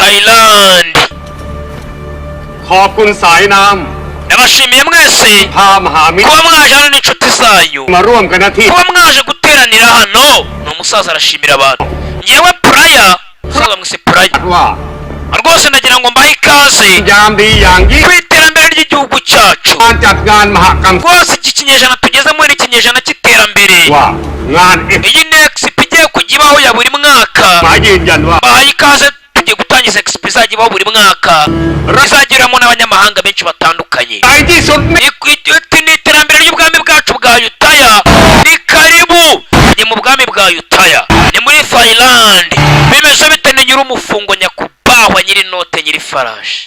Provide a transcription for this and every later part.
Thailand ขอบคุณสายน้ ndabashimiye mwese ำพามหามิตร kuba mwaje hano n'inshuti zanyu มาร่วมกันหน้าที่ kuba mwaje guteranira hano ni umusaza arashimira abantu ngewe Puraya umusaza mwise Puraya ว่า rwose nagira ngo mbahe ikaze ยามดีอย่างยิ่ง ku iterambere ry'igihugu cyacu การจัดงานมหกรรม rwose iki kinyejana tugezemo ni ikinyejana cy'iterambere ว่างาน iyi ni expo igiye kujya ibaho ya buri mwaka หมายยืนยันว่า bahaye ikaze tugiye gutangiza expo izajya ibaho buri mwaka izageramo n'abanyamahanga benshi batandukanye ใหญ่ที่สุดใน ni iterambere ry'ubwami bwacu bwa Yutaya ni karibu ni mu bwami bwa Yutaya ni muri Thailand bimeze bite ni nyiri umufungo nyakubahwa nyiri note nyiri farashi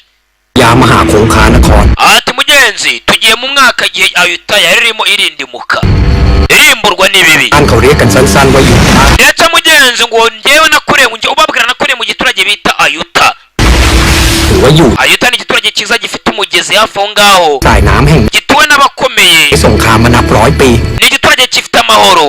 ยามหาคงคานคร ati mugenzi tugiye mu mwaka igihe Ayutaya ririmo irindimuka irimburwa n'ibibi ท่านเขาเรียกกันสั้นๆว่าอยู่ท่า ndetse mugenzi ngo njyewe nakuriye ngo njye ubabwira nakuriye mu giturage bita Ayuta หรือว่าอยู่ Ayuta ni igiturage cyiza gifite umugezi hafi aho ngaho สายน้ำแห่ง gituwe n'abakomeye สงครามมานับร้อยปี ni igiturage gifite amahoro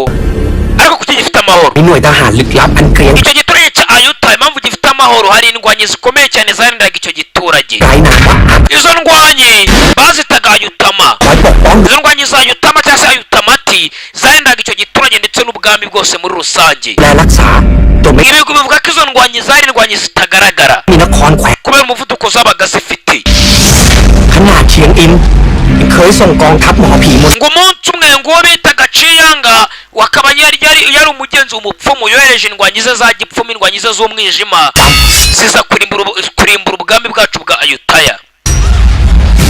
ariko kuki gifite amahoro มีหน่วยทหารลึกลับอันเกรียง icyo giturage cya Ayuta impamvu gifite amahoro hari indwanyi zikomeye cyane zarindaga icyo giturage ไร้นามว่าอัก izo ndwanyi bazitaga Ayutama คอยปกป้อง izo ndwanyi za Ayutama cyangwa se Ayutamati zarindaga icyo giturage ndetse n'ubwami bwose muri rusange และรักษาตัวไม่ ibigo bivuga ko izo ndwanyi zari indwanyi zitagaragara มีนครแขวง kubera umuvuduko zabaga zifite ขนาดเชียงอินยังเคยส่งกองทัพหมอผีมนต์ ngo umunsi umwe ngo uwo bitaga Ciyanga wakaba yari umugenzi umupfumu yohereje indwanyi ze za gipfumu indwanyi ze z'umwijima ziza kurimbura ubwami bwacu bwa Ayutaya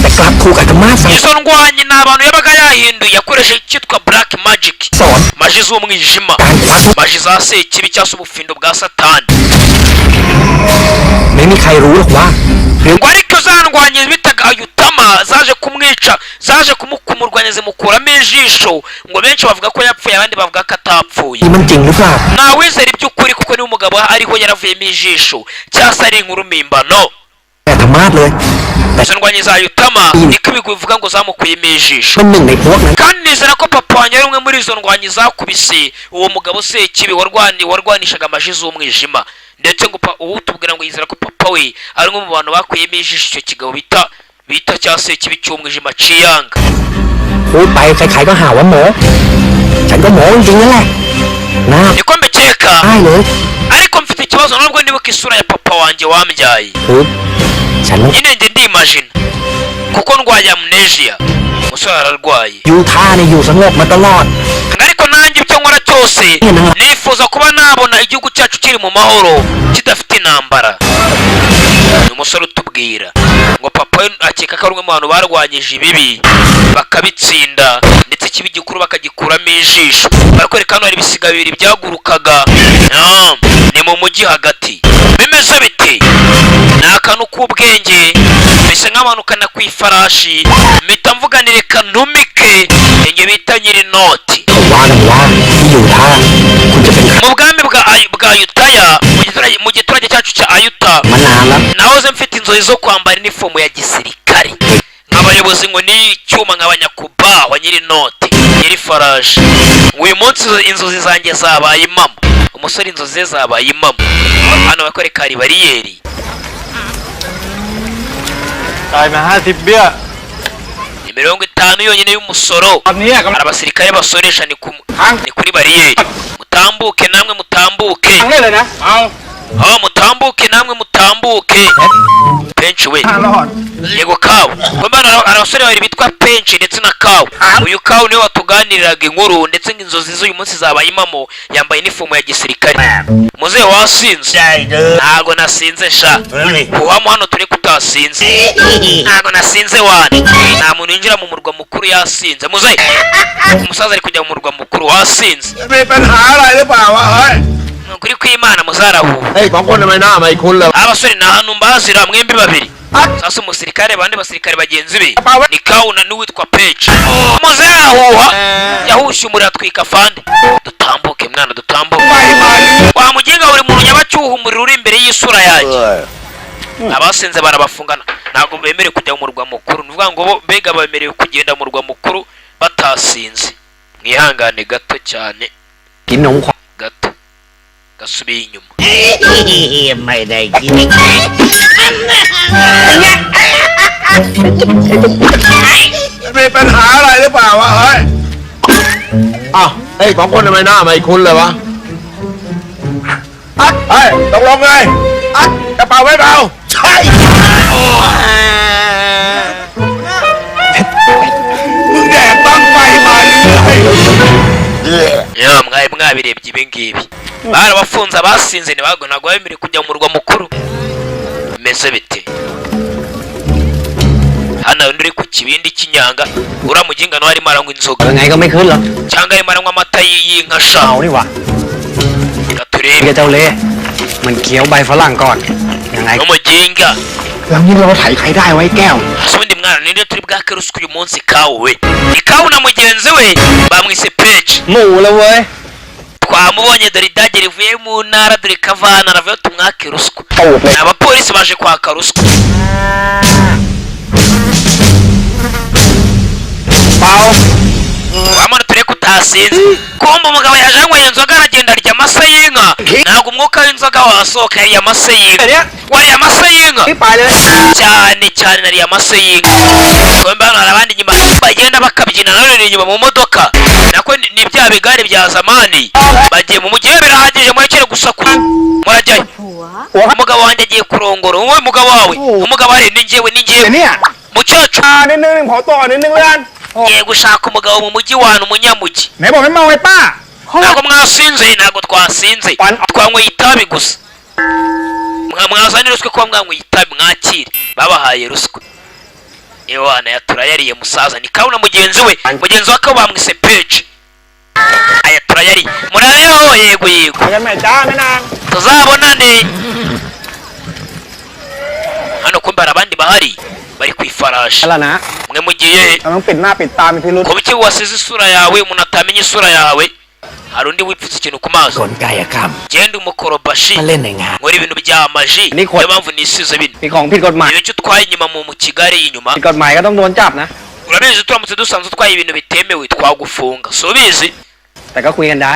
แต่กลับถูกอาตมาสั่ง izo ndwanyi ni abantu yabaga yahinduye yakoresheje icyitwa black magic สอน maji z'umwijima การคว้าทุก maji za sekibi cyangwa se ubufindo bwa satani ไม่มีใครรู้หรอกว่าเรื่อง ngo ariko za ndwanyi bitaga Ayutama zaje kumwica zaje kumurwanya zimukuramo ijisho ngo benshi bavuga ko yapfuye abandi bavuga ko atapfuye นี้มันจริงหรือเปล่า ntawizera iby'ukuri kuko niwe umugabo ariho yaravuyemo ijisho cyangwa se ari inkuru mpimbano แต่ธรรมาสเลย แต่ izo ndwanyi za Ayutama niko ibigwi bivuga ngo zamukuyemo ijisho เป็นหนึ่งในพวกนั้น kandi nizera ko papa wanjye ari umwe muri izo ndwanyi zakubise uwo mugabo sekibi warwanishaga amaji z'umwijima ndetse ngo ubu tubwira ngo yizera ko papa we ari umwe mu bantu bakuyemo ijisho icyo kigabo bita cya sekibi cy'umwijima Ciyanga พูดไปใครๆก็หาว่าหมอฉันก็หมอจริงๆนั่นแหละนะ niko mbikeka ได้เลย ariko mfite ikibazo nubwo nibuka isura ya papa wanjye wambyaye พูดฉัน nyine njye ndimajina kuko ndwaye amnesia umusore ararwaye อยู่ท่าเนี่ยอยู่สงบมาตลอด ariko nanjye icyo nkora cyose nifuza kuba nabona igihugu cyacu kiri mu mahoro kidafite intambara ni umusore utubwira ngo papa we akeka ko ari umwe mu bantu barwanyije ibibi bakabitsinda ndetse ikibi gikuru bakagikuramo ijisho barakwereka hano hari ibisiga bibiri byagurukaga ni mu mujyi hagati bimeze bite ni akantu k'ubwenge mbese nk'amanukana ku ifarashi mpita mvuga ni reka ntumike njye bita nyiri noti เขาว่ากันว่าที่อยู่ท่าคุณจะเป็น mu bwami bwa Yutaya mu giturage cyacu cya Ayuta มานานแล้ว nahoze mfite inzozi zo kwambara inifomu ya gisirikare nk'abayobozi ngo ni icyuma nk'abanyakubahwa nyiri noti nyiri farashi uyu munsi inzozi zanjye zabaye impamo umusore inzozi ze zabaye impamo hano bakwereka hari bariyeri จ่ายมา50 เบี้ย ni 50 yonyine y'umusoro ตอนนี้กำลัง hari abasirikare basoresha ni kuri bariyeri mutambuke namwe mutambuke ทั้งเลยนะเอา mutambuke namwe mutambuke penshi we รอด yego kawu mbona abasore babiri bitwa penshi ndetse na kawu uyu kawu niwe watuganiriraga inkuru ndetse n'inzozi z'uyu munsi zabaye impamo yambaye inifomu ya gisirikare muzehe wasinze ntago nasinze sha kuhamo hano turi kutasinze ntago nasinze wane nta muntu yinjira mu murwa mukuru yasinze muzehe umusaza ari kujya mu murwa mukuru wasinze มีปัญหาอะไรหรือเปล่าวะเฮ้ย nukuri kw'Imana muzarahuha เฮ้ย2 คนทำไมหน้าไม่คุ้นเลย abasore nta hantu mbazira mwembi babiri sasa umusirikare abandi basirikare bagenzi be ni kawuna n'uwitwa Page muzehe arahuha yahushye umuriro atwika fande dutambuke mwana dutambuke wamugenga buri muntu nyabacyuha umuriro uri imbere y'isura yanjye abasenze barabafungana ntabwo bemerewe kujya mu murwa mukuru ni ukuvuga ngo mbega bemerewe kugenda mu murwa mukuru batasinze mwihangane gato cyane กินนมควาย gato gasubiye inyuma. ไม่ได้กิน มีปัญหาอะไรหรือเปล่าวะเฮ้ยอ้าวไอ้2คนทำไมหน้าไม่คุ้นเลยวะเฮ้ยตกลงไงกระเป๋าไว้เปล่าใช่มึงแดกบังไฟมาเลย Mwaye birebye ibi ngibi barabafunze abasinze ntabwo bemerewe kujya mu murwa mukuru meze bite hano uri ku kibindi cy'inyanga uramuginga no harimo aranywa inzoga ไงก็ไม่ขึ้นหรอก cyangwa arimo aranywa amata y'inka sha เอานี่วะ gaturebe เจ้าเล่มันเคี้ยวใบฝรั่งก่อนยังไง n'umuginga แล้วนี่เราไถใครได้ไว้แก้ว asubundi mwana ninde turi bwake ruswa uyu munsi kawe ikawu na mugenzi we bamwise Page หมูแล้วเว้ย twamubonye dore idage rivuye mu ntara dore kavana aravuye tumwake ruswa ตูดเลย abapolisi baje kwaka ruswa เปล่า wamana tureke utasinze kumba umugabo yaje yanyweye inzoga aragenda arya amase y'inka ntabwo umwuka w'inzoga wasohoka yariye amase y'inka wariye amase y'inka พี่ไปเลย cyane cyane nariye amase y'inka twemba hano hari abandi inyuma bagenda bakabyina nanone inyuma mu modoka nako ni bya bigare bya zamani bagiye mu mujyi birahagije murekere gusaku murajyayo umugabo wanjye agiye kurongora wowe mugabo wawe umugabo ari ni njyewe เนี่ย mucacu นิดนึงขอต่อนิดนึงแล้วกัน ngiye gushaka umugabo mu mujyi wanyu umunyamujyi ไหนบอกไม่เมาไอ้ป้า ntabwo mwasinze ntabwo twasinze twanyweye itabi gusa mwazanye ruswa kuba mwanyweye itabi mwakire babahaye ruswa ewana yaturayariye musaza ni kauna mugenzi we akaba bamwise Page aya turayariye murareho yego yego กันแม่จ้าแม่นาง tuzabonane hano kumbe hari abandi bahari bari ku ifarashi แล้วนะ mwe mugiye เราต้องปิดหน้าปิดตามีพิรุธ kuba iki wasize isura yawe umuntu atamenya isura yawe hari undi wipfutse ikintu ku maso กลกายกรรม genda umukorobashi มาเล่นในงาน nkora ibintu bya maji Ni ko- niyo mpamvu nisize bino มีของผิดกฎหมาย iyo cyo utwaye inyuma mu Kigali inyuma ผิดกฎหมายก็ต้องโดนจับนะ urabizi turamutse dusanzwe utwaye ibintu bitemewe twagufunga so ubizi แต่ก็คุยกันได้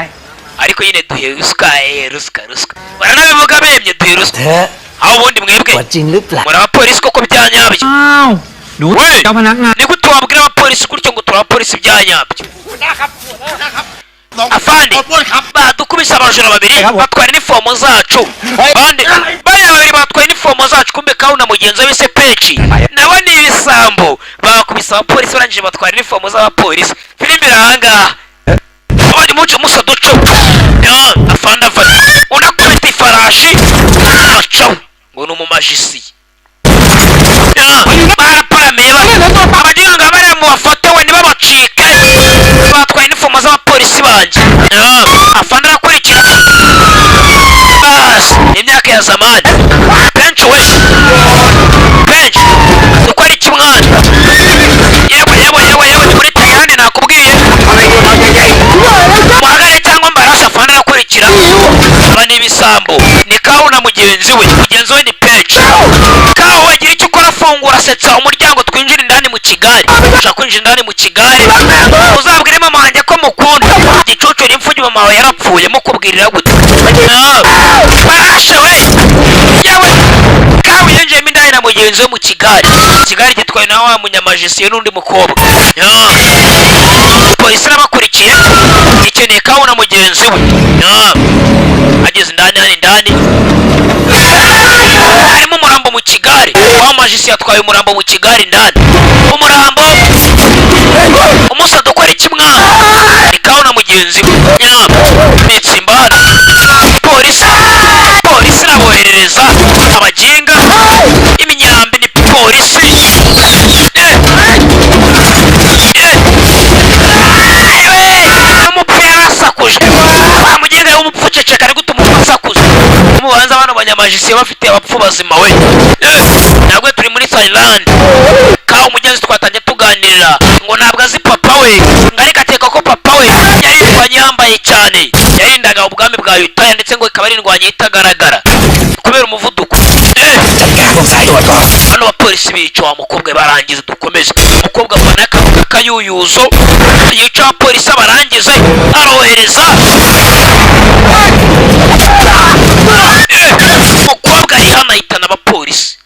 ariko nyine duhe ruswa ruswa baranabivuga bemye duhe ruswa เธอ aho ubundi mwebwe ว่าจริงหรือเปล่า muri abapolisi koko byanyabyo อ้าวดู we เจ้าพนักงาน ni gute wabwira abapolisi gutyo ngo turi abapolisi byanyabyo afande badukubise abajura babiri batwara inifomo zacu bande bariya babiri batwaye inifomo zacu kumbe kauna mugenzi we se Page nabo ni ibisambo bakubise abapolisi barangije batwara inifomo z'abapolisi filime irahangaha abandi musa duco afande unakubita ifarashi acaho ngo ni umumajisi baraparameba abaganga bariya mu bafotewe ntibabacike batwaye inifomo z'abapolisi banjye afande arakurikira basi imyaka ya zamani benshi we benshi dukora iki mwana yewe kuri tayandi nakubwiye muhagare cyangwa mbarasha afande arakurikira aba ni ibisambo ni kauna mugenzi we ni Page kawo wagira icyo ukora fungura setsa umuryango twinjira indani mu Kigali ushaka kwinjira indani mu Kigali uzabwire mama wanjye ko mukunda igicucu n'imfugi mama wawe yarapfuye mukubwirira gute barasha we yewe kawo yinjiyemo indani na mugenzi we mu Kigali gitwaye na wa munyamajisiye n'undi mukobwa polisi irabakurikiye ikeneye kawo na mugenzi we ageze indani harimo umurambo mu Kigali wa majisi yatwaye umurambo mu Kigali indani umurambo umusa dukora iki mwana ni kawo na mugenzi we nitsimbana polisi iraboherereza abaginga iminyambi ni polisi umupfu yarasakuje bamugenga y'umupfu ceceka ari gutuma umupfu asakuza umubanza bano banyamajisiye bafite abapfu bazima we ntabwo turi muri Thailand kawo umugenzi twatangiye tuganirira ngo ntabwo azi papa we ariko ateka ko papa we yarindwanye yambaye cyane yarindaga ubwami bwa Yutaya ndetse ngo ikaba ari indwanye itagaragara kubera umuvuduko hano abapolisi bica wa mukobwa barangiza dukomeze umukobwa abona akavuga kayuyuzo yica abapolisi abarangize arohereza umukobwa ari hano ahitana abapolisi.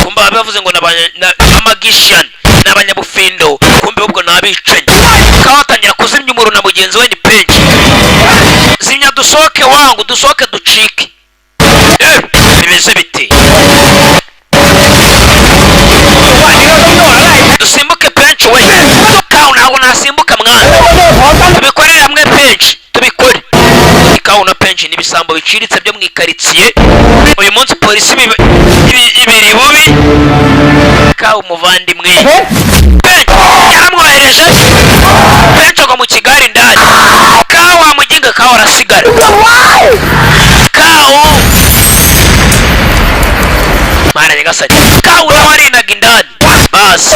Kumba bavuze ngo n'amagician n'abanyabufindo, kumbe ubwo nabicanyi. Kawatangira kuzimya umuriro na mugenzi we ni Penji. Zimya dusohoke wangu, dusohoke ducike. Bimeze bite? Dusimbuke Penji we. Kawu ntabwo nasimbuka mwana. Tubikorere hamwe Penji, tubikore. Kawu na Penji n'ibisambo biciritse byo mu ikaritsiye. Uyu munsi polisi ibiri bubi. Kawu muvandimwe. Penji yaramwohereje. Penji ngo mu Kigali ndani. Kawu wamuginga, Kawu arasigara. Kawu Mana nyagasani. Kawu nawe arinaga indani. Basi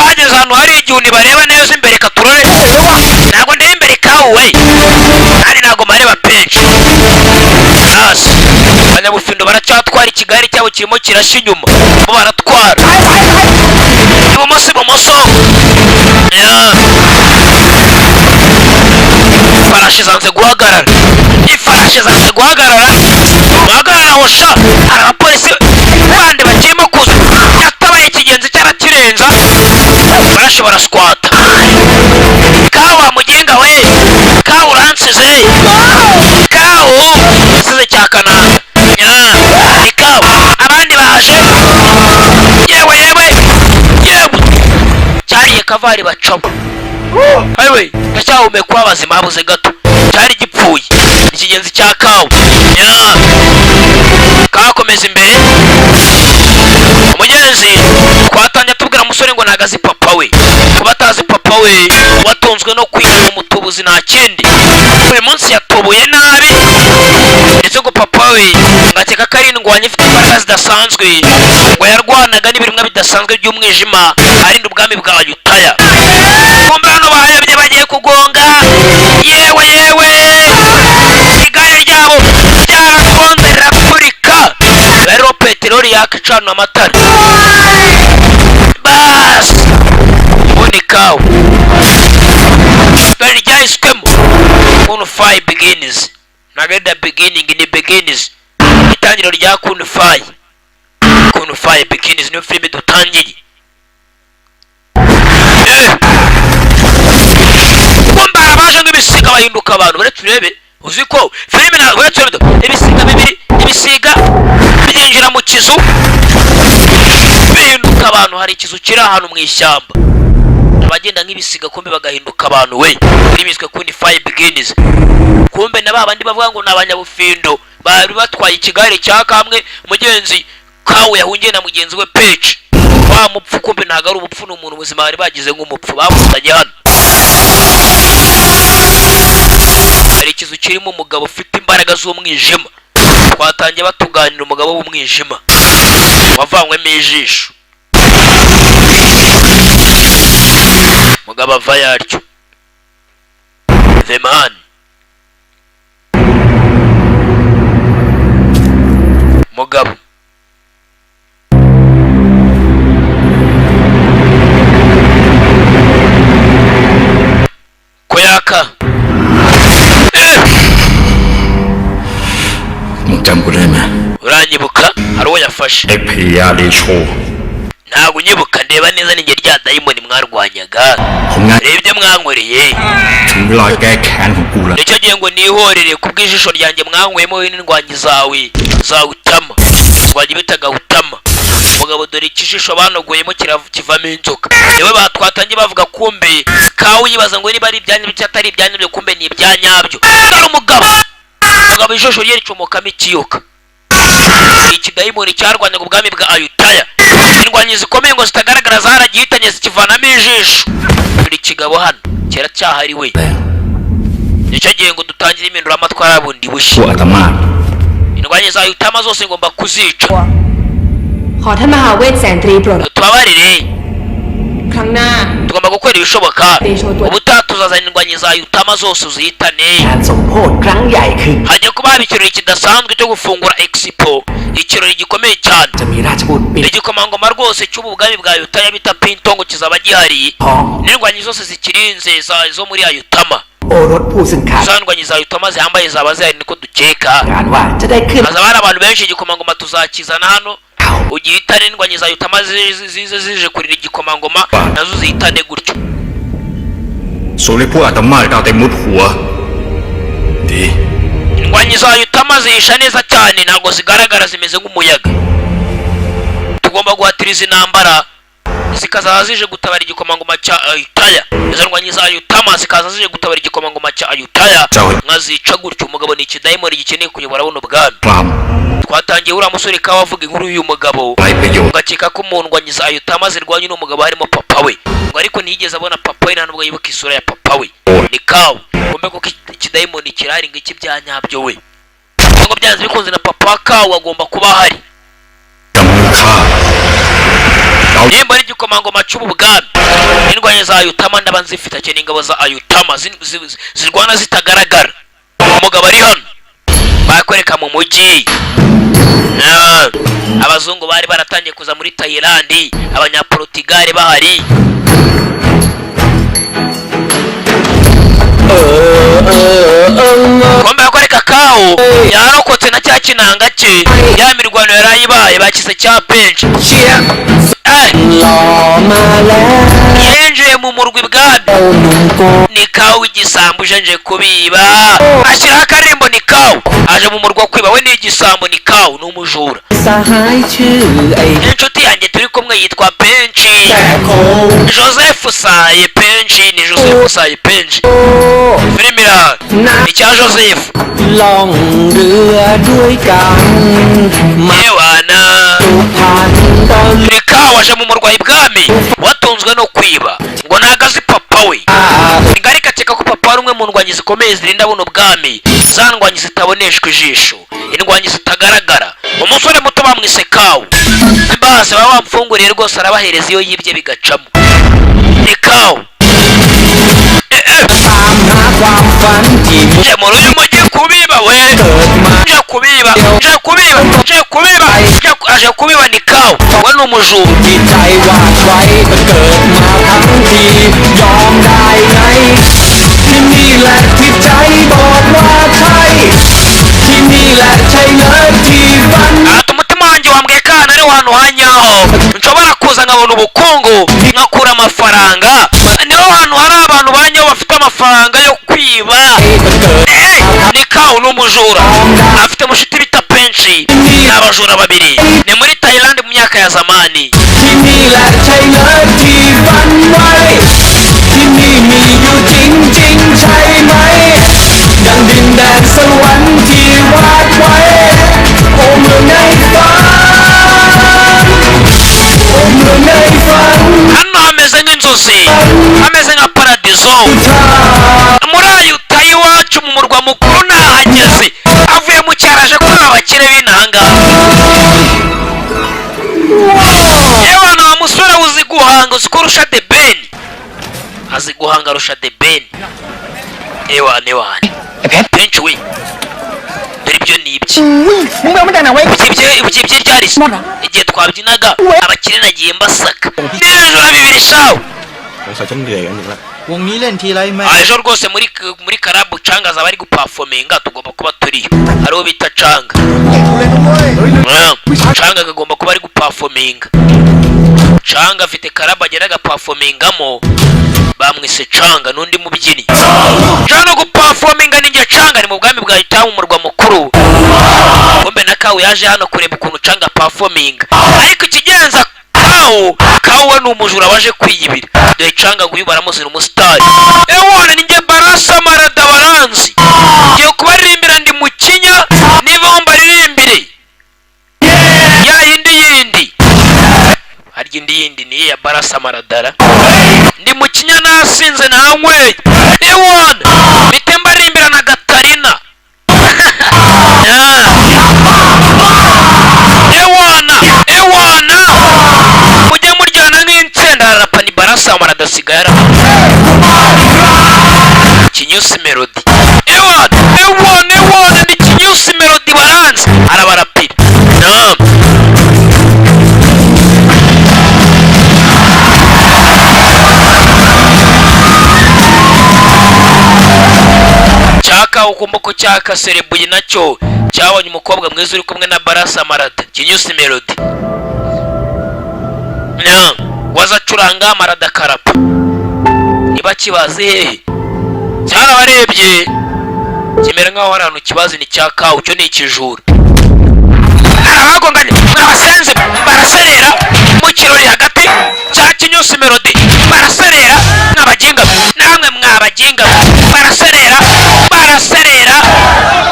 bageze ahantu hari igihuni bareba neza imbere katurore. Ntabwo ndeba imbere Kawu we, kandi ntabwo mareba Penji. Basi abanyabufindo baracyatwara ikigari cyabo kirimo kirashya inyuma, bo baratwara ibumoso ifarashi zanze guhagarara. Ifarashi zanze guhagarara. Guhagarara aho sha, hari abapolisi bandi bakirimo kuza. Yatabaye ikigenzi cyarakirenza. Ifarashi baraswata. Kawu wamugenga we. Kawu uransize. Kawu yasize cyakananga. Ni Kawu. Abandi baje. Yewe. Cyariye kavari bacamo. Ayiwe, ndacyahumeka abazima habuze gato. Cyari gipfuye. Ikigenzi cya Kawu. Kakomeza imbere. Umugenzi twatangiye tubwira umusore ngo nagazi papa we. Kuba atazi papa we watunzwe no kwiga umutubuzi nta kindi. Uyu munsi yatubuye nabi. Ndetse ngo papa we ngakeka ko ari indwanyi ifite imbaraga zidasanzwe. Ngo yarwanaga n'ibiremwa bidasanzwe by'umwijima arinda ubwami bwa Ayutthaya. Kumbe hano bahayobye bagiye kugonga. Yewe igare ryabo ryaragonze rirapfurika. Rero peteroli yakicana amatara. Bas ubundi Kawu dore ryahiswemo. Kunufai begins. Ntabwo the beginning ni begins. Itangiriro rya Kunufai. Kunufai begins niyo filime dutangiye. Kumba abaje nk'ibisiga bahinduka abantu. Bare turebe. Uzi ko filime na bare turebe ibisiga bibiri, ibisiga byinjira mu kizu bihinduka abantu. Hari ikizu kiri ahantu mu ishyamba. Abagenda nk'ibisiga kumbe bagahinduka abantu we. Bimiswe Kunufai begins. Kumbe na babandi bavuga ngo nabanyabufindo bari batwaye ikigare cya kamwe. Mugenzi Kawu yahungiye na mugenzi we Penji. Wa mupfu kumbe ntago ari ubupfu, n'umuntu ubuzima bari bagize nk'umupfu bamutanye hano. Hari ikizu kirimo umugabo ufite imbaraga z'umwijima. Twatangiye batuganira umugabo w'umwijima wavanywemo ijisho. Mugabo ava yaryo. The man. Mugabo Koyaka. Uranyibuka? Hari uwo yafashe. Ntabwo unyibuka, ndeba neza ninjye rya dayimoni mwarwanyaga. Rebye mwankoreye. Nicyo gihe ngo nihorere kubw'ijisho ryanjye mwankwemo n'indwanyi zawe zawutama. Twajya bitaga utama. Mugabo dore ikijisho banogoyemo kivamo inzoka. Niwe batwatangiye bavuga kumbe Kawu yibaza ngo niba ari ibyanya byo atari ibyanya byo, kumbe ni ibyanyabyo. Dore umugabo ijisho rye ricomokamo ikiyoka. Iki dayimoni cyarwanyaga ubwami bwa Ayutthaya. Indwanyi zikomeye ngo zitagaragara zaragihitanye zikivanamo ijisho. Buri kigabo hano kera cyahariwe. Nicyo gihe ngo dutangire imindura amatwara bundi bushya. Indwanyi za Ayutthaya zose ngomba kuzica. Tubabarire. Tugomba gukora ibishoboka. Ubutaha uzazana indwanyi za Yutama zose uzihitane. งานสมโภชครั้งใหญ่คือ hajya kuba haba ikirori kidasanzwe cyo gufungura expo, ikirori gikomeye cyane. จะมีราชบุตรปิด igikomangoma rwose cy'ubwami bwa Yutaya bita Pintongo kizaba gihari, ทอง n'indwanyi zose zikirinze zo muri Yutama. โอรสผู้ซึ่งขาด za ndwanyi za Yutama zihambaye zaba zihari niko dukeka. การว่าจะได้ขึ้น hazaba hari abantu benshi, igikomangoma tuzakizana hano ugihitane, indwanyi za Yutama zije kurira igikomangoma nazo zihitane gutyo. 數你鋪下咁媽教定冇หัวดี indwanyi za Yutama zihisha neza cyane, ntabwo zigaragara, zimeze nk'umuyaga. tugomba guhatiriza intambara zikazaza zije gutabara igikomangoma cya Yutaya. izo ndwanyi za Yutama zikaza zije gutabara igikomangoma cya Yutaya, nkazica gutyo. umugabo ni ikidayimoni gikeneye kuyobora buno bwami. ความ twatangiye uriya musore kawa avuga inkuru y'uyu mugabo, ไรประโยชน์ ugakeka ko mu ndwanyi za Yutama zirwanya uno mugabo harimo papa we, ngo ariko ntiyigeze abona papa we, nta nubwo yibuka isura ya papa we. ni kawa kumbe ko ikidayimoni kirari ngo iki bya nyabyo we, ngo byanze bikunze na papa wa kawa agomba kuba ahari. กำมือฆ่า nimba ari igikomangoma cy'ubwami, indwanyi za Yutama ndaba nzifite cyane, ingabo za Yutama zirwana zitagaragara. umugabo ari hano bakwereka mu mujyi. abazungu bari baratangiye kuza muri Thailand, abanyaportugal bahari. kombe yakwereka kawo yarokotse na cya kinanga cye, ya mirwano yarayibaye bakize cya benshi. yinjiye mu murwi bwami, ni kawo w'igisambo uje kubiba, ashyiraho akaririmbo. ni kawo aje mu murwa kwiba, we ni igisambo, ni kawo ni umujura. สหายชื่อไอ้ inshuti yanjye turi kumwe yitwa Penchi, แต่คง Joseph Saye Penchi, ni Joseph Saye Penchi. filmira ni cya Joseph. ล่องเรือด้วยกันมา ewana สุพรรณตอน ni kawo aje mu murwa ibwami, watunzwe no kwiba, ngo ntago azi papa we. ngari kateka ko papa ari umwe mu ndwanyi zikomeye zirinda buno bwami, za ndwanyi zitaboneshwa ijisho, indwanyi zitagaragara. umusore muto bamwise kawo, base baba bamfunguriye rwose, arabahereza iyo yibye bigacamo. ni kawo ตามหาความฝันที่ nje mu ruyu mujye kubiba we, เกิดมา nje kubiba aje kubiba. ni kawo we ni umujura. ที่ใจวาดไว้ก็เกิดมาทั้งทียอมได้ไงที่นี่แหละที่ใจบอกว่าใช่ที่นี่แหละใช่เลยที่ฝัน ati umutima wanjye wambwiye ko ahantu ari hantu hanyaho nshobora kuza nkabona ubukungu nkakura amafaranga. niho hantu hari abantu banyaho bafite amafaranga yo kwiba. ni kawo ni umujura, afite mushiti bita Penchi, ni abajura babiri. ni muri Thailand mu myaka ya zamani. ที่นี่แหละใช่เลยที่ฝันไว้ที่นี่มีอยู่จริงๆใช่ไหมดังดินแดนสวรรค์ที่วาดไว้โอ้เมืองในฝันโอ้เมืองในฝัน hano hameze nk'inzozi, hameze nka paradizo. muri Yutaya iwacu mu murwa mukuru nahageze, avuye mu cyaro aje kureba abakire b'intanga. ewana wa musore uzi guhanga, uzi ko urusha The Ben, azi guhanga arusha The Ben. ewana Penchi we, dore ibyo ni ibye. มึงไปเอามาจากไหนไว้ ibyo ryari se? igihe twabyinaga abakire nagiye mbasaka. n'ibijura bibiri shawo. สงสัยฉันเหนื่อยกันอีกแล้ว วงนี้เล่นทีไรแม่ ejo rwose muri karabu canga zaba ari gupafominga, tugomba kuba turiyo. hariho bita canga. canga kagomba kuba ari gupafominga. canga afite karabu agera agapafomingamo, bamwise canga, n'undi mubyinnyi. jano gupafominga ninjye canga, ni mu bwami bwa Yutaya mu murwa mukuru. kumbe na kawo yaje hano kureba ukuntu canga pafominga, ariko ikigenza kawo we ni umujura waje kwiyibira. dore canga nguyu baramuzira umusitari. ewana ninjye Barasa Marada baranzi, ngiye kubaririmbira ndi mu kinya, niba wumva ririmbire ya yindi harya indi niye ya Barasa Maradara. ndi mu kinya nasinze nanyweye. ewana mpite mbaririmbira na Gatarina. ewana mujye muryana nk'insenda, hararapa. ni Barasa Marada asigaye arapa. kawo kumva ko cyakaserebuye nacyo cyabonye umukobwa mwiza uri kumwe na Barasa Marada Kinyusi Melody wazacuranga Marada Karapa niba kibazi hehe cyarabarebye kimera nkaho hari ahantu kibazi ni cya kawo cyo ni ikijura arabagonganye mwabasenze baraserera mu kirori hagati cya Kinyusi Melody baraserera n'abagenga namwe mwabagenga baraserera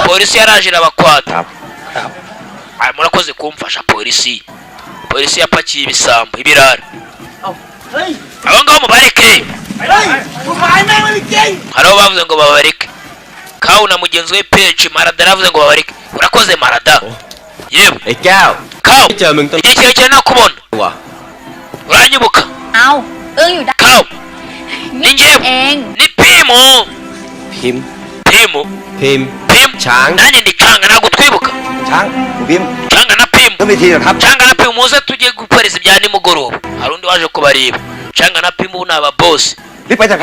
polisi yaraje irabakwata murakoze kumfasha polisi yapakiye ibisambo ibirara abo ngabo mubareke hariho bavuze ngo babareke kawu na mugenzi we Page Marada aravuze ngo babareke urakoze Marada yewe kawu igihe kirekire nakubona uranyibuka kawu ni njyewe ni Pimu nanjye ndi Canga ntabwo twibuka Canga na Pimu muze tujye gukoreza ibya nimugoroba hari undi waje kubareba Canga na Pimu ni ababosi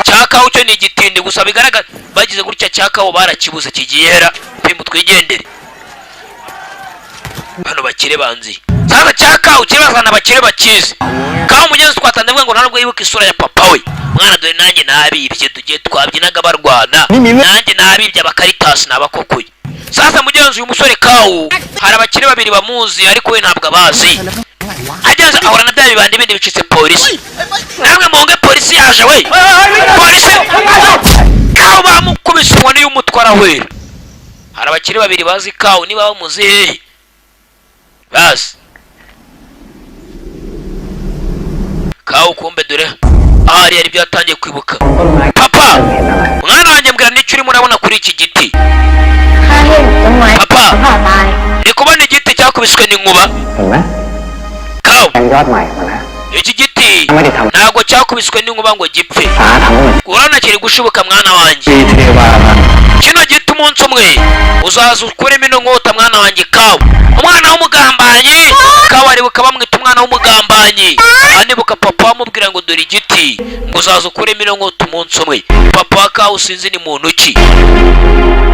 cyakaho cyo ni igitindi gusa bigaragara bagize gutya cyakaho barakibuze kigihera Pimu twigendere hano bakire banzi sasa cyakaho kibazana abakire bakize kaho mugenzi twatanze ngo ntabwo yibuka isura ya papa we mwana dore nanjye nabibye tugiye twabyinaga barwana nanjye nabibye abakaritasi nabakokoye sasa mugenzi uyu musore kawo hari abakire babiri bamuzi ariko we ntabwo abazi ageze ahora na bya bibandi bindi bicitse polisi namwe monge polisi yaje we polisi kawo bamukubise inkoni y'umutwara we hari abakire babiri bazi kawo niba bamuzi hehe bazi kawo kumbe dore ahari yari byatangiye kwibuka papa mwana wanjye mbwira n'icyo urimo urabona kuri iki giti papa ndi kubona igiti cyakubiswe n'inkuba kawo iki giti ntabwo cyakubiswe n'inkuba ngo gipfe urabona kiri gushibuka mwana wanjye kino giti umunsi umwe uzaza ukuremo ino nkota mwana wanjye kawo umwana w'umugambanyi kawo aribuka bamwita umwana w'umugambanyi anibuka papa wamubwira ngo dore igiti ngo uzaza ukuremo ino nkota umunsi umwe papa wa kawo sinzi ni muntu ki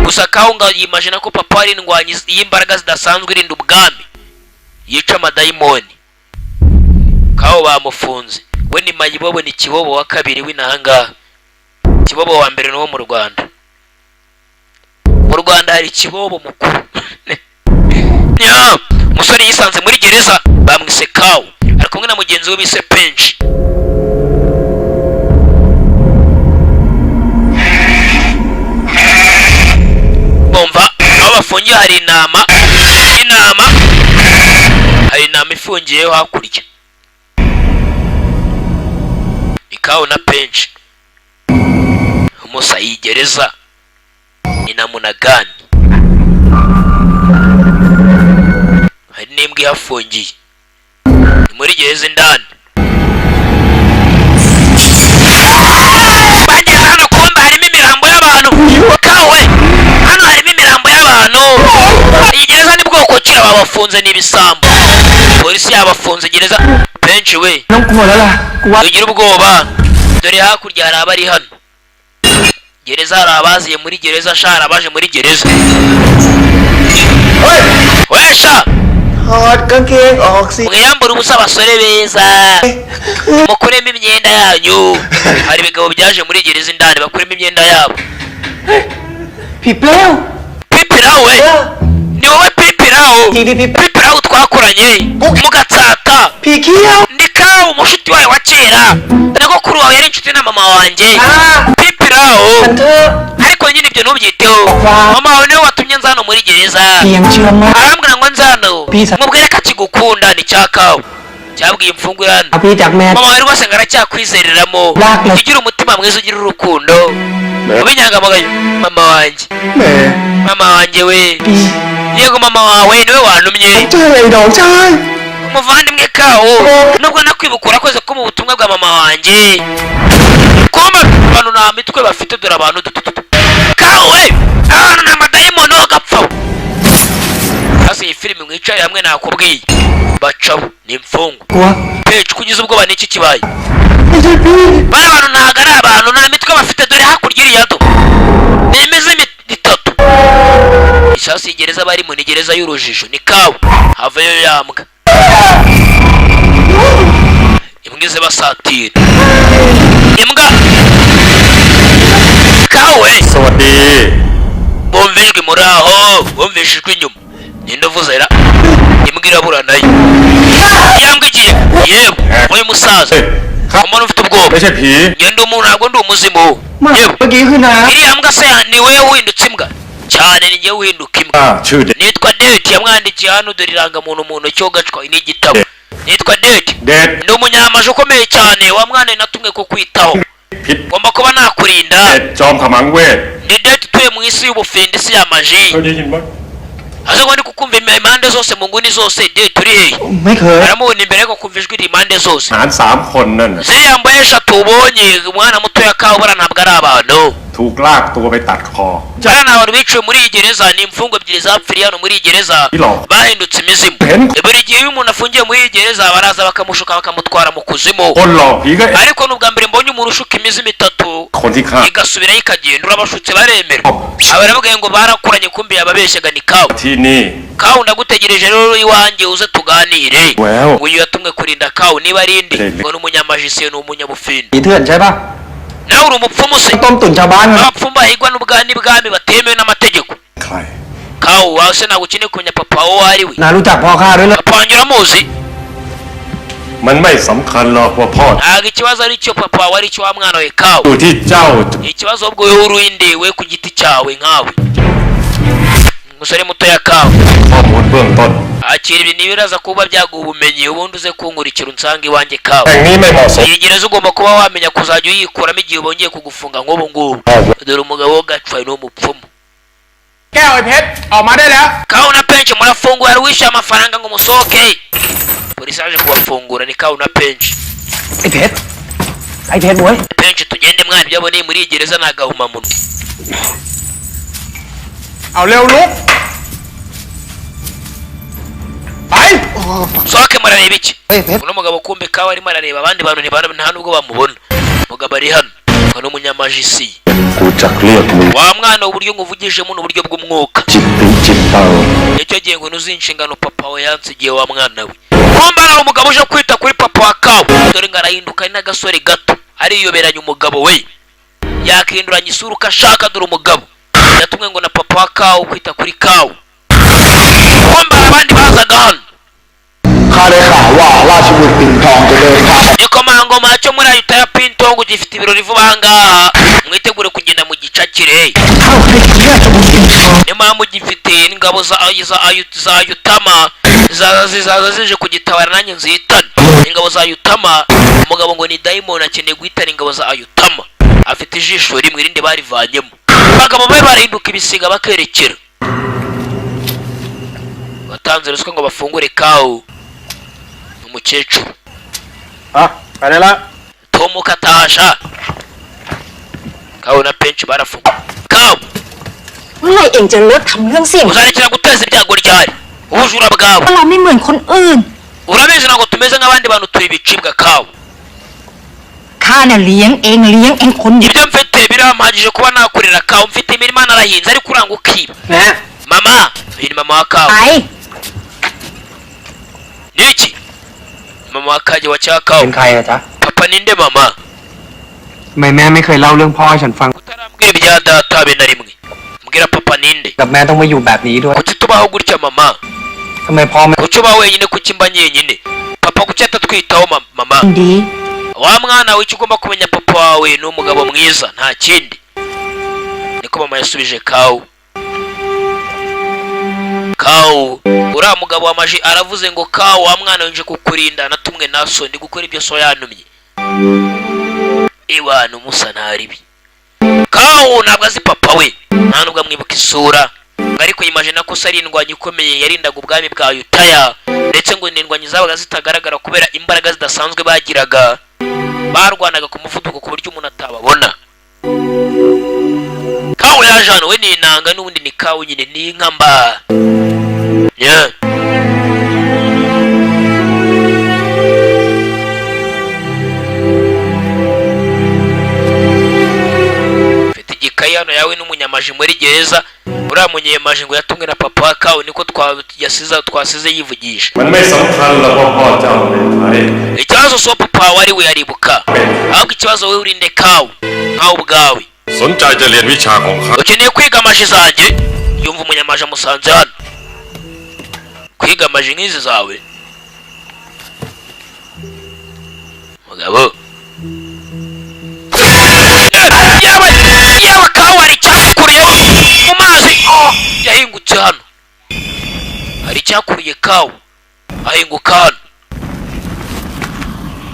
gusa kawo ngo yimagina ko papa ari indwanyi y'imbaraga zidasanzwe irinda ubwami yica amadayimoni kawo bamufunze we ni Mayibobo ni Kibobo wa kabiri w'inahangaha Kibobo wa mbere n'uwo mu Rwanda hari Kibobo mukuru umusore yisanze muri gereza bamwise kawo ari kumwe na mugenzi we bise Page bumva aho bafungiye hari inama ifungiyeho hakurya ikawo na Page umusa yigereza ni na Munagani hari n'imbwa ihafungiye ni muri gereza indani bageze hano kumbe harimo imirambo y'abantu kawe hano harimo imirambo y'abantu iyi gereza ni bwoko ki babafunze n'ibisambo polisi yabafunze gereza Page we ugira ubwoba dore hakurya hari abari hano gereza hari abaziye muri gereza shara abaje muri gereza wesha mwiyambura ubusa abasore beza mukuremo imyenda yanyu hari ibigabo byaje muri gereza indani bakuremo imyenda yabo Pipirawo we ni wowe Pipirawo twakoranye mugatsata ndi kawo umushuti wawe wa kera nyogokuru wawe yari inshuti na mama wanjye Pipirawo ariko nyine ibyo ntubyiteho mama wawe niwe watumye nza hano muri gereza arambwira ngo nza hano mubwire ko akigukunda ni cya kawo cyabwiye imfungwa hano mama wawe rwose ngo aracyakwizereramo ugira umutima mwiza ugira urukundo ubinyangamugayo mama wanjye we yego mama wawe niwe wantumye umuvandimwe kawo nubwo nakwibuka urakoze ko mu butumwa bwa mama wanjye kumbe abantu nta mitwe bafite dore abantu kawo we abantu ni amadayimoni bagapfa hasi iyi filime mwicaye hamwe nakubwiye bacaho ni imfungwa Page kugeza ubwoba n'iki kibaye bari abantu ntago ari abantu nta mitwe bafite dore hakurya iriya do ni imizi itatu gereza y'urujijo ni kawa havayo yambwa imbwa ize basatira imbwa kawe สวัสดี bumvijwe muri aho bumvishijwe inyuma ninde uvuze ra imbwa irabura nayo yambwa igiye yewe uyu musaza umuntu ufite ubwoba ไม่ใช่ผี ngende umuntu ntabwo ndi umuzimu yewe เมื่อกี้คือน้า iriya mbwa se ni wowe wihindutse imbwa cyane ni njyewe uhinduka imbwa ชื่อเด็ก nitwa Date yamwandikiye hano dore irangamuntu mu ntoki ho gacwa n'igitabo nitwa Date เด็ด ndi umunyamaje ukomeye cyane wa mwana natumwe ko kwitaho พิษ ngomba kuba nakurinda เด็ดจอมขมังเวท ndi Date utuye mu isi y'ubufindi isi y'amaji เคยได้ยินมั้ย aze ngo ndi kukumva impande zose mu nguni zose Date uri hehe ไม่เคย aramubona imbere ko kumva ijwi impande zose หาร3คนนั่นน่ะ ziriya mbaye eshatu ubonye umwana mutoya kabura ntabwo ari abantu ถูกลากตัวไปตัดคอ bariya ni abantu biciwe muri iyi gereza ni imfungwa ebyiri zapfiriye hano muri iyi gereza Ilo. bahindutse imizimu buri gihe iyo umuntu afungiye muri iyi gereza baraza bakamushuka bakamutwara mu kuzimu คนหลอกผีก็ ariko n'ubwa mbere mbonye umuntu ushuka imizimu itatu คนที่ฆ่า igasubirayo ikagenda urabashutse baremerwa abaravuga ngo barakuranye kumbi yababeshyaga ni kawe ที่นี่ kawe ndagutegereje rero iwanjye uze tuganire Well. uyu yatumwe kurinda kawe niba ari indi ngo ni umunyamajisiye ni umunyabufindi ผีเถื่อนใช่ปะ nawe uri umupfumu se ต้มตุ๋นชาวบ้านครับ abapfumu bahigwa n'ubwami bwami batemewe n'amategeko ใคร kawe wawe se ntabwo ukeneye kumenya papa wawe uwo ari we น้ารู้จักพ่อข้าด้วยนะ papa wanjye uramuzi มันไม่สำคัญหรอกว่าพ่อ ntabwo ikibazo ari cyo papa wawe ari cyo wa mwana we kawe อยู่ที่เจ้า ikibazo ahubwo wowe urinde we ku giti cyawe nkawe umusore mutoya kawe ข้อมูลเบื้องต้น akira ibi ntibiraza kuba byaguha ubumenyi ubundi uze kunkurikira unsange iwanjye kawe แห่งนี้ไม่เหมาะสม iyi gereza ugomba kuba wamenya kuzajya uyikuramo igihe bongeye kugufunga nk'ubu ngubu dore umugabo wo gacwaye ni umupfumu แก้วไอ้เพชรออกมาได้แล้ว kawe na penshi murafungura yari wishyuye amafaranga ngo musohoke polisi yaje kubafungura ni kawe na penshi ไอ้เพชรไอ้เพชรเว้ย penshi tugende mwana ibyo aboneye muri iyi gereza ni agahumamunwa เอาเร็วลุกไป sohoke murareba iki เฮ้ยเพชร uno mugabo kumbe kawe arimo arareba abandi bantu nta nubwo bamubona umugabo ari hano ngo ni umunyamajisi กูจักเรียกมึง wa mwana uburyo nguvugijemo n'uburyo bw'umwuka จิตปีจิตเตา nicyo gihe ngo nuzi inshingano papa we yansigiye wa mwana we kumbe ari umugabo uje kwita kuri papa wa kawe dore ngo arahinduka ari n'agasore gato ariyoberanya umugabo we yakinduranya isura uko ashaka dore umugabo yatumwe ngo na papa wa kawe kwita kuri kawe kumbe abandi bazaga hano ข้าได้ข่าวว่าราชบุตรปิ่นทองจะเดินทาง igikomangoma cyo muri ayuta ya pintongo gifite ibirori vuba aha ngaha mwitegure kugenda mu gicakire เข้าใครคือราชบุตรปิ่นทอง niyo mpamvu gifite ingabo za yutama zizaza zije kugitabara nanjye nzihitane ingabo za yutama umugabo ngo ni dayimoni akeneye guhitana ingabo za yutama afite ijisho rimwe irindi barivanyemo abagabo be barahinduka ibisiga bakerekera batanze ruswa ngo bafungure kawu umukecuru อ่ะไปได้ละ tom katasha kawu na penshi barafunga kawu เมื่อไหรเองจะเลิกทำเรื่องเสี่ยง uzarekera guteza ibyago ryari ubujura bwawe เพราะเราไม่เหมือนคนอื่น urabizi ntabwo tumeze nk'abandi bantu turi ibicibwa kawu ข้าเนี่ยเลี้ยงเองคนเดียว ibyo mfite birampagije kuba nakurira kawu mfite imirima narahinze ariko uranga ukiba นะ mama uyu ni mama wa kawu ไป niki mama wa kaje wa cya เป็ kawu นใครอะจ๊ะ papa ninde mama ทำไมแม่ไม่เคยเล่าเรื่องพ่อให้ฉันฟัง utarambwira ibya data habe na rimwe mbwira papa ninde กับแม่ต้องมาอยู่แบบนี้ด้วย kuki tubaho gutya mama ทำไมพ่อไม่ kuki uba wenyine kuki mba nyenyine papa kuki atatwitaho mama ดี wa mwana we icyo ugomba kumenya papa wawe ni umugabo mwiza nta kindi niko mama yasubije kawu kawu uriya mugabo w'amaji aravuze ngo kawu wa mwana we nje kukurinda natumwe na so ndi gukora ibyo so yantumye iwana umusa ntaribi kawu ntabwo azi papa we nta nubwo amwibuka isura ariko yimajina ko se ari indwanyi ikomeye yarindaga ubwami bwa yutaya ndetse ngo ni indwanyi zabaga zitagaragara kubera imbaraga zidasanzwe bagiraga barwanaga ku muvuduko ku buryo umuntu atababona kawu yaje hano we ni inanga n'ubundi ni kawu nyine ni inka mba yeah. mfite igikayi ikayi hano yawe n'umunyamaji muri gereza uriya munyemaji ngo yatumwe na papa wa Kawu niko twasize yivugisha มันไม่สำคัญหรอกว่าพ่อเจ้าเป็นใคร ikibazo so papa wawe ari we yaribuka ahubwo ikibazo wowe urinde Kawu nkawe ubwawe สนใจจะเรียนวิชาของข้า ukeneye kwiga amaji zanjye yumva umunyamaji amusanze hano kwiga amaji nk'izi zawe mugabo yaba Kawu hari icyakuriye mu mazi yahingutse hano hari icyakuriye Kawu ahinguka hano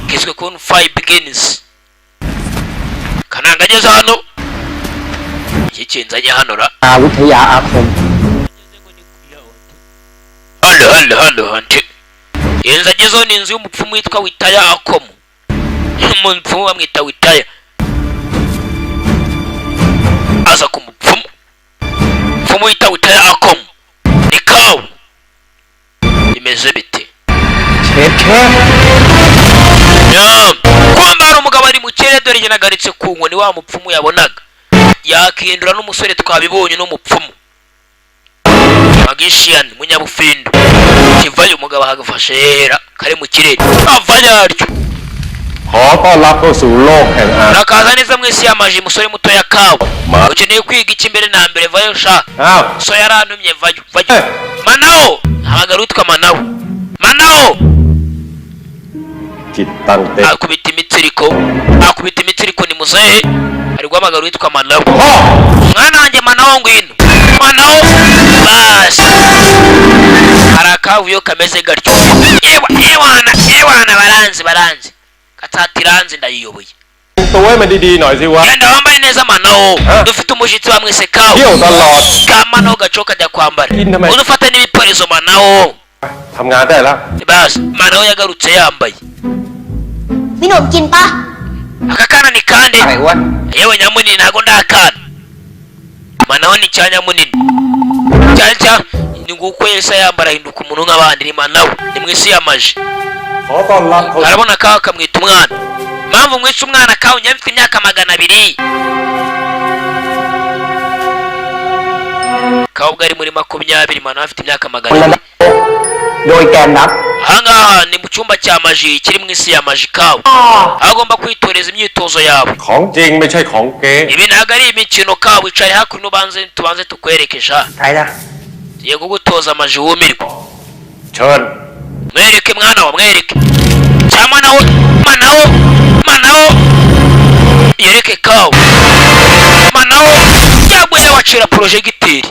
kiswe kun five begins kananga ageze hano iki kinzanye hano ra วิทยาอาคม hano hante yenza agezeho ni inzu y'umupfumu witwa Witaya Akomo umupfumu bamwita Witaya aza ku mupfumu wita Witaya Akomo ni Kawu bimeze bite เชฟ kwambara umugabo ari mu kirere dore njye nagaritse ku nkoni wa mupfumu yabonaga yakindura n'umusore twabibonye n'umupfumu magician munyabufindo kivayo umugabo hagafashe hera kare mu kirere avanyaryo ขอต้อนรับเข้าสู่โลกแห่งอา rakaza neza mwese yamaje umusore muto ya Kawu ukeneye kwiga iki mbere na mbere vayo sha อ้าว so yarantumye vayo Manao habagara witwa Manao จิตตั้งเต้น akubita imitsiriko ni muzehe ari guhamagara witwa Manao พ่อ mwana wanjye Manao ngwino Manao basi hari akavuyo kameze gatyo ewana baranzi katatiranzi ndayiyoboye ตัวให้มันดีๆหน่อยสิวะ genda wambaye neza Manao dufite umushitsi bamwise Kawu เที่ยวตลอด ka Manao gacoka ajya kwambara udufata n'ibiparizo Manao ทำงานได้แล้ว basi Manao yagarutse yambaye มีหนมกินปะ aka kana ni kande ไอ้อ้วน yewe nyamunini ntago ndakana Manao ni cya nyamunini cya ni nguko yesa yambara hinduka umuntu nk'abandi ni Manao ni mwisi yamaje ขอต้อนรับเข้า arabona Kawu akamwita umwana mpamvu mwese umwana Kawu njye mfite imyaka 200 Kawu ubwo ari muri 20 Manao afite imyaka 200 โดยแกนนับ ahangaha ni mu cyumba cya maji kiri mu isi ya maji Kawu aho agomba kwitoreza imyitozo yawe ของจริงไม่ใช่ของเก๊ ibi ntabwo ari imikino Kawu wicare hakuno tubanze tukwereke sha ใช่นะ tugiye kugutoza amaji wumirwa เชิญ mwereke mwana wa mwereke cya Manao yereke Kawu Manao yaguye wacira projegiteri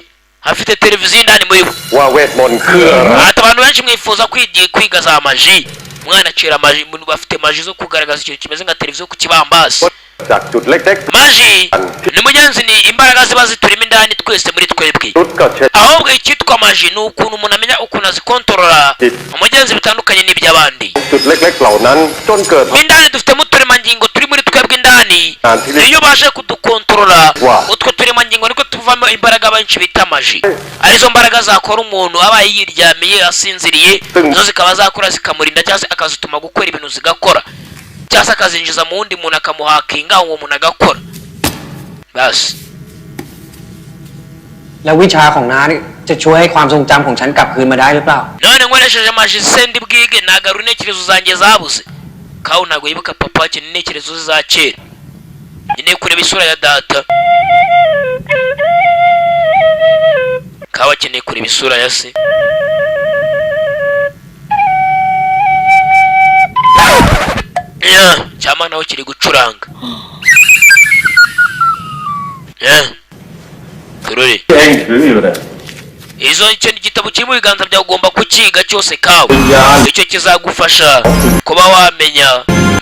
afite televiziyo indani muri bo ว่าเวทมนต์คืออะไร ati abantu benshi mwifuza kwiga za maji umwana acira maji bafite maji zo kugaragaza ikintu kimeze nka televiziyo ku kibambasi จากจุดเล็ก maji ni mugenzi ni imbaraga ziba ziturimo indani twese muri twebwe ๆจุดก็เช่น ahubwo icyitwa maji ni ukuntu umuntu amenya ukuntu azikontorora umugenzi bitandukanye n'iby'abandi จุดเล็กๆเหล่านั้นจนเกิด indani dufitemo uturemangingo turi muri twebwe indani iyo ubashe kudukontorora utwo turemangingo niko tuvamo imbaraga benshi bita maji arizo mbaraga zakora umuntu abaye yiryamiye asinziriye zo zikaba zakora zikamurinda cyangwa se akazituma gukora ibintu zigakora cyangwa se akazinjiza mu wundi muntu akamuhakinga uwo muntu agakora basi แล้ววิชาของน้านี่จะช่วยให้ความทรงจำของฉันกลับคืนมาได้หรือเปล่า none nkoresheje maji sendi bwige nagarura intekerezo zanjye zabuze Kawu ntabwo yibuka papa wake n'intekerezo ze za kera nkeneye kureba isura ya data Kawu akeneye kureba isura ya se cyama naho kiri gucuranga turore เองถืออยู่เนี่ย icyo gitabo kiri mu biganza byawe ugomba kukiga cyose Kawu วิญญาณ icyo kizagufasha kuba wamenya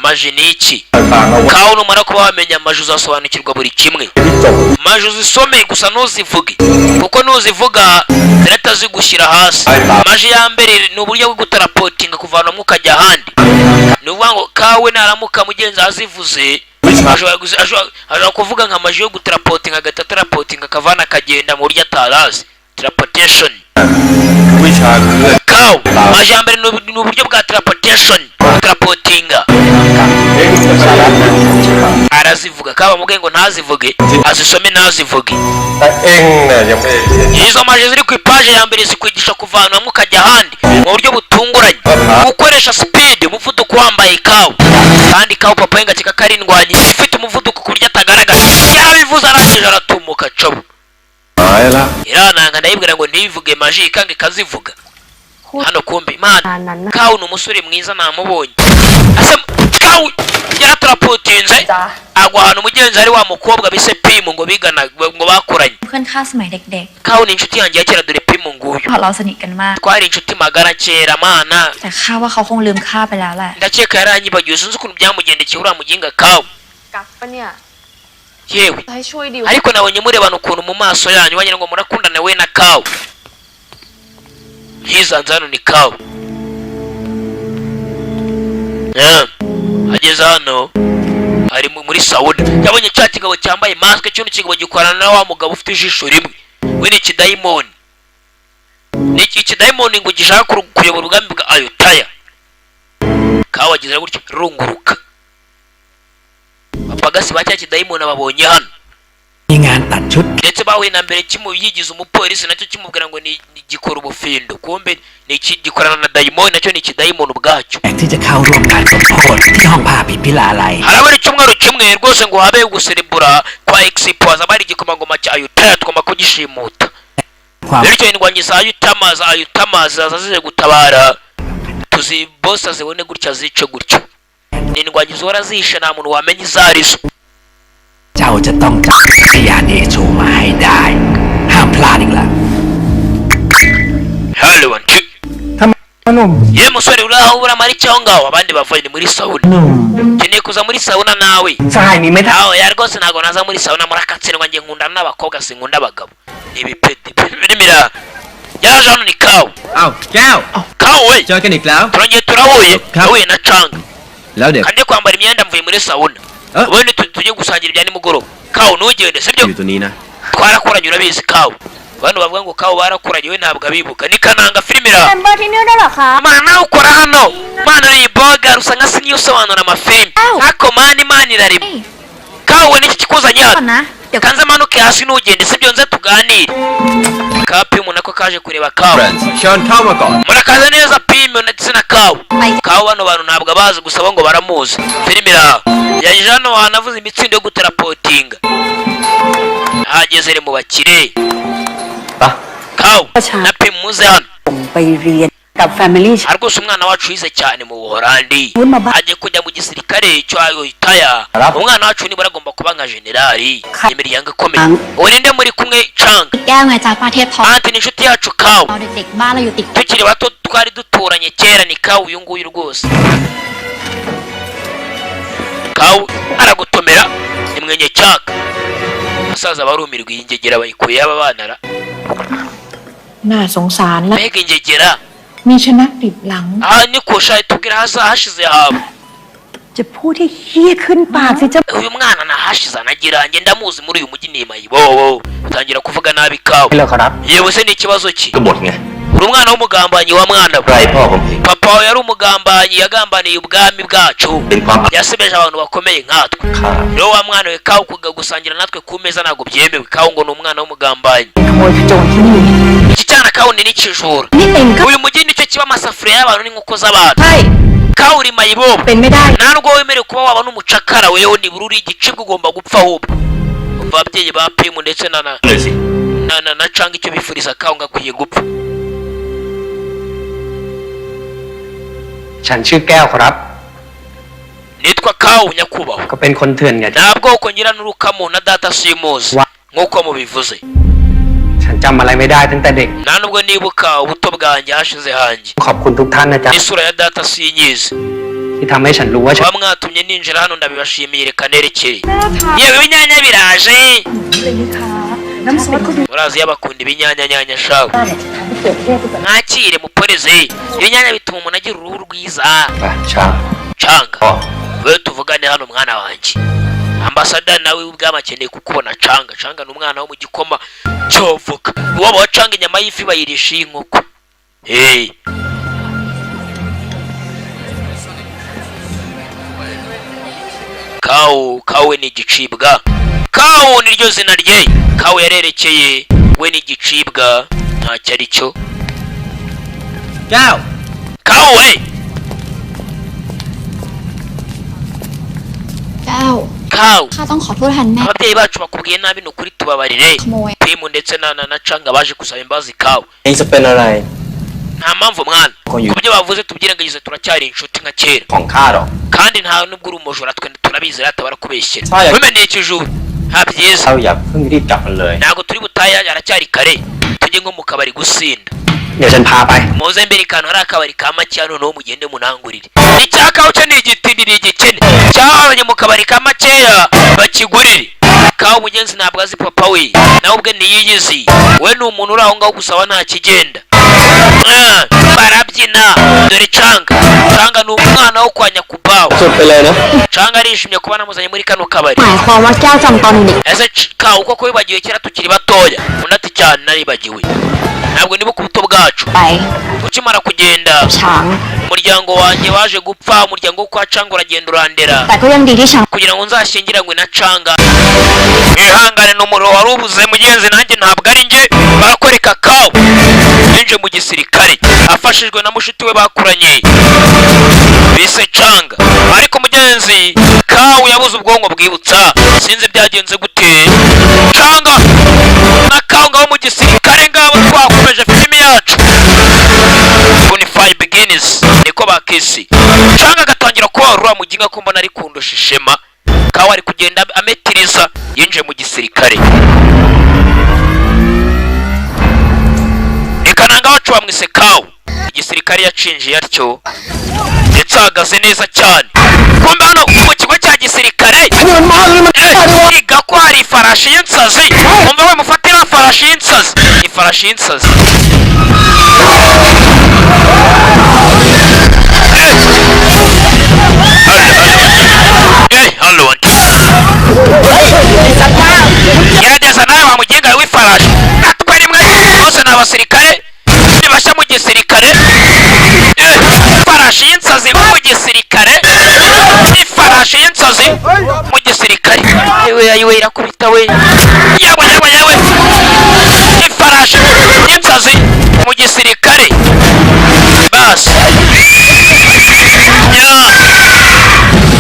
maji ni iki ต่างๆเอาไว้ Kawu numara kuba wamenya maji uzasobanukirwa buri kimwe ที่จบ maji uzisome gusa ntuzivuge kuko nuzivuga zirahita zigushyira hasi maji ya mbere ni uburyo bwo gutarapotinga kuvanamo ukajya ahandi ni ukuvuga ngo Kawu naramuka mugenzi azivuze ashobora kuvuga nka maji yo gutarapotinga agahita atarapotinga akavana akagenda mu buryo atarazi teleportation วิชาเคลื่อน Kawu maji ya mbere ni uburyo bwa teleportation gutarapotinga เองจะสาระ ntazivuga kaba mubwiye ngo ntazivuge azisome ntazivuge แต่เองเนี่ยยังไม่ได้เรียน izo maje ziri ku ipaje ya mbere zikwigisha kuvana hamwe ukajya ahandi mu buryo butunguranye gukoresha speed umuvuduko wambaye ikawa kandi ikawa papa we ngakeka ko ari indwanyi ifite umuvuduko ku buryo atagaragara yabivuze arangije aratumuka cobo หายละ irananga ndayibwira ngo ntibivuge maji ikanga ikazivuga hano kumbe imana kawu ni umusore mwiza namubonye ase kawu yaratarapotinze agwa ahantu umugenzi ari wa mukobwa bise pimu ngo bigana ngo bakoranye เพื่อนข้าสมัยเด็ก kawu ni inshuti yanjye ya kera dore pimu nguyu ๆเราสนิทกันมาก twari inshuti magara kera mana แต่ข้าว่าเขาคงลืมข้าไปแล้วแหละ ndakeka yaranyibagiwe sinzi ukuntu byamugendekeye uriya muginga kawu กักปะเนี่ย yewe ให้ช่วยดิว ariko nabonye murebana ukuntu mu maso yanyu wagira ngo murakundana we na kawu yizanze hano ni kawu ageze hano ari muri sawuna yabonye cya kigabo cyambaye masike cy'undi kigabo gikorana na wa mugabo ufite ijisho rimwe we ni ikidayimoni ni ikidayimoni ngo gishaka kuyobora ubwami bwa ayutaya kawu ageze gutyo runguruka bapagasi ba cya kidayimoni ababonye hano มีงานตัดชุด ndetse bahuye na mbere yigize umupolisi nacyo kimubwira ngo ni gikora ubufindo kumbe ni iki gikorana na dayimoni nacyo ni ikidayimoni ubwacyo แขกที่จะเข้าร่วมงานสมโภชที่ห้องผ้าพิพิลาไลย harabura icyumweru kimwe rwose ngo habeho guserebura kwa expo hazaba hari igikomangoma cya ayutaya tugomba kugishimuta ความ bityo indwanyi za ayutamaza zazize gutabara tuzi bosi azibone gutya zice gutyo ni indwanyi zihora zishe nta muntu wamenya izo arizo เจ้าจะต้องจับพยานเอชูมาให้ได้ห้ามพลาดอีกละ hale wancu ทำไมหนุ่ม ye musore uri aho uramara icyo aho ngaho abandi bavuye ni muri sawuna หนุ่ม nkeneye kuza muri sawuna nawe สหายมีไม่ทัน aho ya rwose ntabwo naza muri sawuna murakatsindwa njye nkundana n'abakobwa sinkunda abagabo ibipedi birimira yaje hano ni kawu อ้าวแก้ว kawu we เจอกันอีกแล้ว turongeye turahuye nahuye na canga แล้วเด็ก kandi kwambara imyenda mvuye muri sawuna ubundi tujye gusangira ibya nimugoroba kawu ntugende sibyo อยู่ตัวนี้นะ twarakoranye urabizi kawu abantu bavuga ngo kawu barakoranye we ntabwo abibuka ni kananga filimira เมมเบอร์ที่นี่ด้วยเหรอคะ mana nawe ukora hano mana uriyi boga rusa nka siniyo usobanura amafilimi ariko mani mani irarima kawu niki kikuzanye ก่อ hano นนะ เดี๋ยว kanze manuke hasi ntugende sibyo nze tuganire ka pimu nako kaje kureba kawu เฟรนด์เชิญเข้ามาก่อน murakaza neza pimu ndetse na kawu kawu bano bantu ntabwo abazi gusa bo ngo baramuzi filimira yaje hano hanavuze imitsindo yo guterapotinga ahageze re mu bakire kawu na pimu muze hano ผมไปเรียนกับ Family rwose umwana wacu yize cyane mu buhorandi agiye kujya mu gisirikare cyo ayutaya umwana wacu nibura agomba kuba nka generali imiryango ikomeye uwo ninde muri kumwe canga แก้วไงจ้าป้าเทพทอง anti ni inshuti yacu kawu เราเด็กๆบ้านเราอยู่ติด tukiri bato twari duturanye kera ni kawu uyu nguyu rwose kawu aragutomera nimwenye cyaka abasaza barumirwa iyi ngegera bayikuye aba banara น่าสงสารและ mbega ingegera มีชนะติดหลัง aha ni kosha tubwira hasa hashize haba จะพูดให้เฮี้ยขึ้นปากสิจะ uyu mwana nahashize anagira njye ndamuzi muri uyu mujyi ni mayibobo utangira kuvuga nabi kawu เลยครับ yewe se ni ikibazo ki กบฏไง uri umwana w'umugambanyi wa mwana ไรพ่อผมเอง papa wawe yari umugambanyi yagambaniye ubwami bwacu เป็นความ yasebeje abantu bakomeye nkatwe ข้า rero wa mwana we kawu kuga gusangira natwe ku meza ntabwo byemewe kawu ngo ni umwana w'umugambanyi ขโมยขโจรที่นี่ iki cyana kawu ni n'ikijura นี่เองก็ uyu mujyi nicyo kiba amasafuriya y'abantu n'inkoko z'abantu ใช่ kawu uri mayibobo เป็นไม่ได้ nta nubwo wemerewe kuba waba n'umucakara wewe nibura uri igicibwa ugomba gupfa ahubwo umva ababyeyi ba pimu ndetse na เลยสิ na canga icyo bifuriza kawu ngo akwiye gupfa ฉันชื่อแก้วครับ nitwa kawu nyakubahwa ก็เป็นคนเถื่อนไง nta bwoko ngira n'urukamo na data simuzi nk'uko mubivuze ฉันจำอะไรไม่ได้ตั้งแต่เด็ก nta nubwo nibuka ubuto bwanjye hashize hanjye ขอบคุณทุกท่านนะจ๊ะ n'isura ya data sinyizi ที่ทำให้ฉันรู้ว่าฉัน kuba mwatumye ninjira hano ndabibashimiye reka nerekeye yewe ibinyanya biraje น้ำซอสก็ดี murazi y'abakunda ibinyanya nyanya shawe มากเลยเกิดเทพแบบ mwakire muporeze ibinyanya bituma umuntu agira uruhu rwiza อ่ะช้าง canga อ๋อ we tuvugane hano mwana wanjye ambasada nawe ubwami akeneye kukubona canga canga ni umwana wo mu gikoma cyovuga iwabo wa canga inyama y'ifi bayirisha iy'inkoko hey. kawu we ni igicibwa, kawu niryo zina rye, kawu yarerekeye we ni igicibwa ntacyo ari cyo. แก้ว kawu we แก้ว kawu ข้าต้องขอโทษแทนแม่ ababyeyi bacu bakubwiye nabi nukuri tubabarire. ขโมย timu ndetse na canga baje gusaba imbabazi kawu. เองจะเป็นอะไร nta mpamvu mwana ku byo bavuze tubyirengagize turacyari inshuti nka kera ของข้าหรอก kandi nta nubwo uri umujura twe turabizi rata barakubeshyera. Saya- wimeneye ikijuru nta byiza เราอย่าเพิ่งรีบกลับกันเลย ntabwo turi butahe aracyari kare tujye nko mu kabari gusinda. เดี๋ยวฉันพาไป muze mbere kantu hari akabari ka makeya noneho mugende munangurire. icyakaho cyo ni igitindi ni igikene cyabanye mu kabari ka makeya bakigurire. kawo umugenzi ntabwo azi papa we nawe ubwe niyiyizi we ni umuntu uri aho ngaho gusaba nta kigenda. barabyina dore canga ni umwana wo kwa nyakubaho. สุดไปเลยนะ canga arishimye kuba namuzanye muri kano kabari. หมายความว่าแก้วจำตอนเด็ก ese kawo koko wibagiwe kera tukiri batoya? undi ati cyane naribagiwe ntabwo nibuka ubuto bwacu. ไป ukimara kugenda ช้าง umuryango wanjye waje gupfa, umuryango wo kwa canga uragenda urandera แต่ก็ยังดีที่ช้าง kugira ngo nzashyingiranywe na canga. ihangane ni umuriro wari ubuze mugenzi, nanjye ntabwo ari njye. barakwereka kawo yinjiye mu gisirikare afashijwe na mushuti we bakuranye bise canga. ariko mugenzi kawo yabuze ubwonko bwibutsa, sinzi byagenze gute. canga na kawo ngaho mu gisirikare ngabo twakomeje filimi yacu Bonify Begins niko bakisi. canga agatangira kubarura muginga ko mbona ari kundusha ishema. kawo ari kugenda ametiriza yinjiye mu gisirikare. ikananga wacu bamwise kawo. igisirikare yacinjiye atyo ndetse ahagaze neza cyane. kumbe hano mu kigo cya gisirikare yiga ko hari ifarashi y'insazi. umva we mufatira farashi y'insazi. ifarashi y'insazi halo gerageza nawe wamugenga w'ifarashi. natwe rimwe bose ni abasirikare bashya mu gisirikare. ifarashi y'insazi mu gisirikare. ifarashi y'insazi mu gisirikare. yewe irakubita we. yewe ifarashi y'insazi mu gisirikare. basi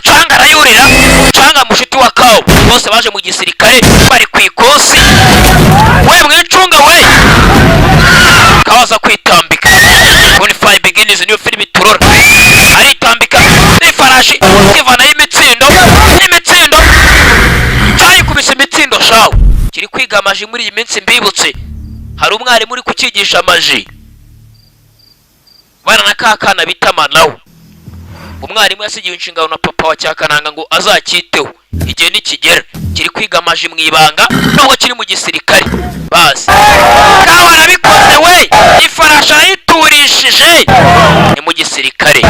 canga arayurira. canga mushuti wa kawo bose baje mu gisirikare bari ku ikosi. we mwicunga we. kawo aza kwitambika. Bonify Begins niyo filimi turora. aritambika n'ifarashi ivanaho imitsindo cyayikubise imitsindo shawo. kiri kwiga amaji muri iyi minsi mbibutse. hari umwarimu uri kukigisha amaji bana na kakana bita Manawu. umwarimu yasigiwe inshingano na papa wa Cyakananga ngo azacyiteho igihe nikigera. kiri kwiga amaji mu ibanga nubwo kiri mu gisirikare. basi kawo arabikoze we. ifarashi arayiturishije ni mu gisirikare.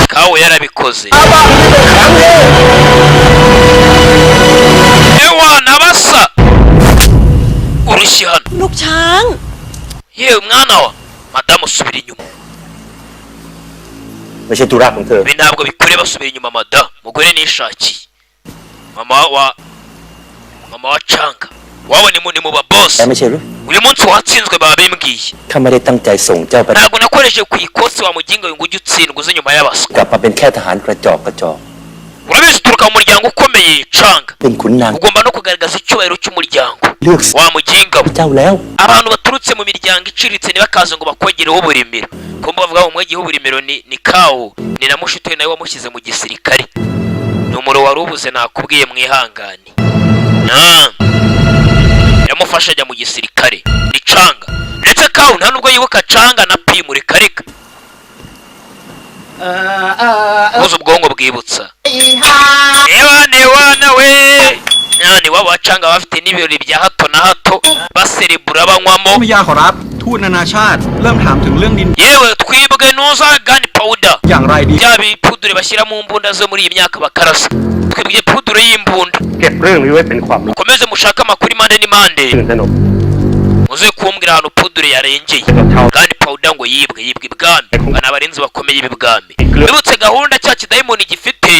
kawo yarabikoze. ewa nabasa urushyi hano. ลูกช้าง yewe mwana wa madamu subira inyuma. ไม่ใช่ธุระของเธอ ibi ntabwo bikureba subira inyuma madamu. mugore nishakiye mama wa canga wabo ni mu ba boss. แต่ไม่ใช่หรือ buri munsi watsinzwe babimbwiye. ข้าไม่ได้ตั้งใจส่งเจ้าไป ntabwo nakoresheje ku ikosi wa muginga ngo ujye utsindwa uze nyuma y'abaswa. กลับมาเป็นแค่ทหารกระจอก urabizi uturuka mu muryango ukomeye canga. เป็นขุนนาง ugomba no kugaragaza icyubahiro cy'umuryango เลือก wa muginga we. เจ้าแล้ว abantu baturutse mu miryango iciriritse ntibakaze ngo bakwegereho uburimiro. kumva bavuga ngo umwegiyeho uburimiro ni kawo ni na mushuti we nawe wamushyize mu gisirikare. ni umuro wari ubuze nakubwiye mwihangane. yamufasha ajya mu gisirikare ni canga. ndetse kawo nta nubwo yibuka canga na pimu rikarika. buze ubwonko bwibutsa. ewana we. ni wabo wa canga bafite n'ibirori bya hato na hato baserebura banywamo. ไม่ยากขอรับทุ ทูตนานาชาติเริ่มถามถึงเรื่องดิน yewe twibwe nuza gun powder อย่างไรดี bya bipudure bashyira mu mbunda zo muri iyi myaka bakarasa twibwe pudure y'imbunda เก็บเรื่องนี้ไว้เป็นความลับ mukomeze mushake amakuru impande n'impande ตื่นตระหนก muze kumbwira ahantu pudure yarengeye gun powder ngo yibwe ibwami bana abarinzi bakomeye ibibwami bibutse gahunda cya kidayimoni gifite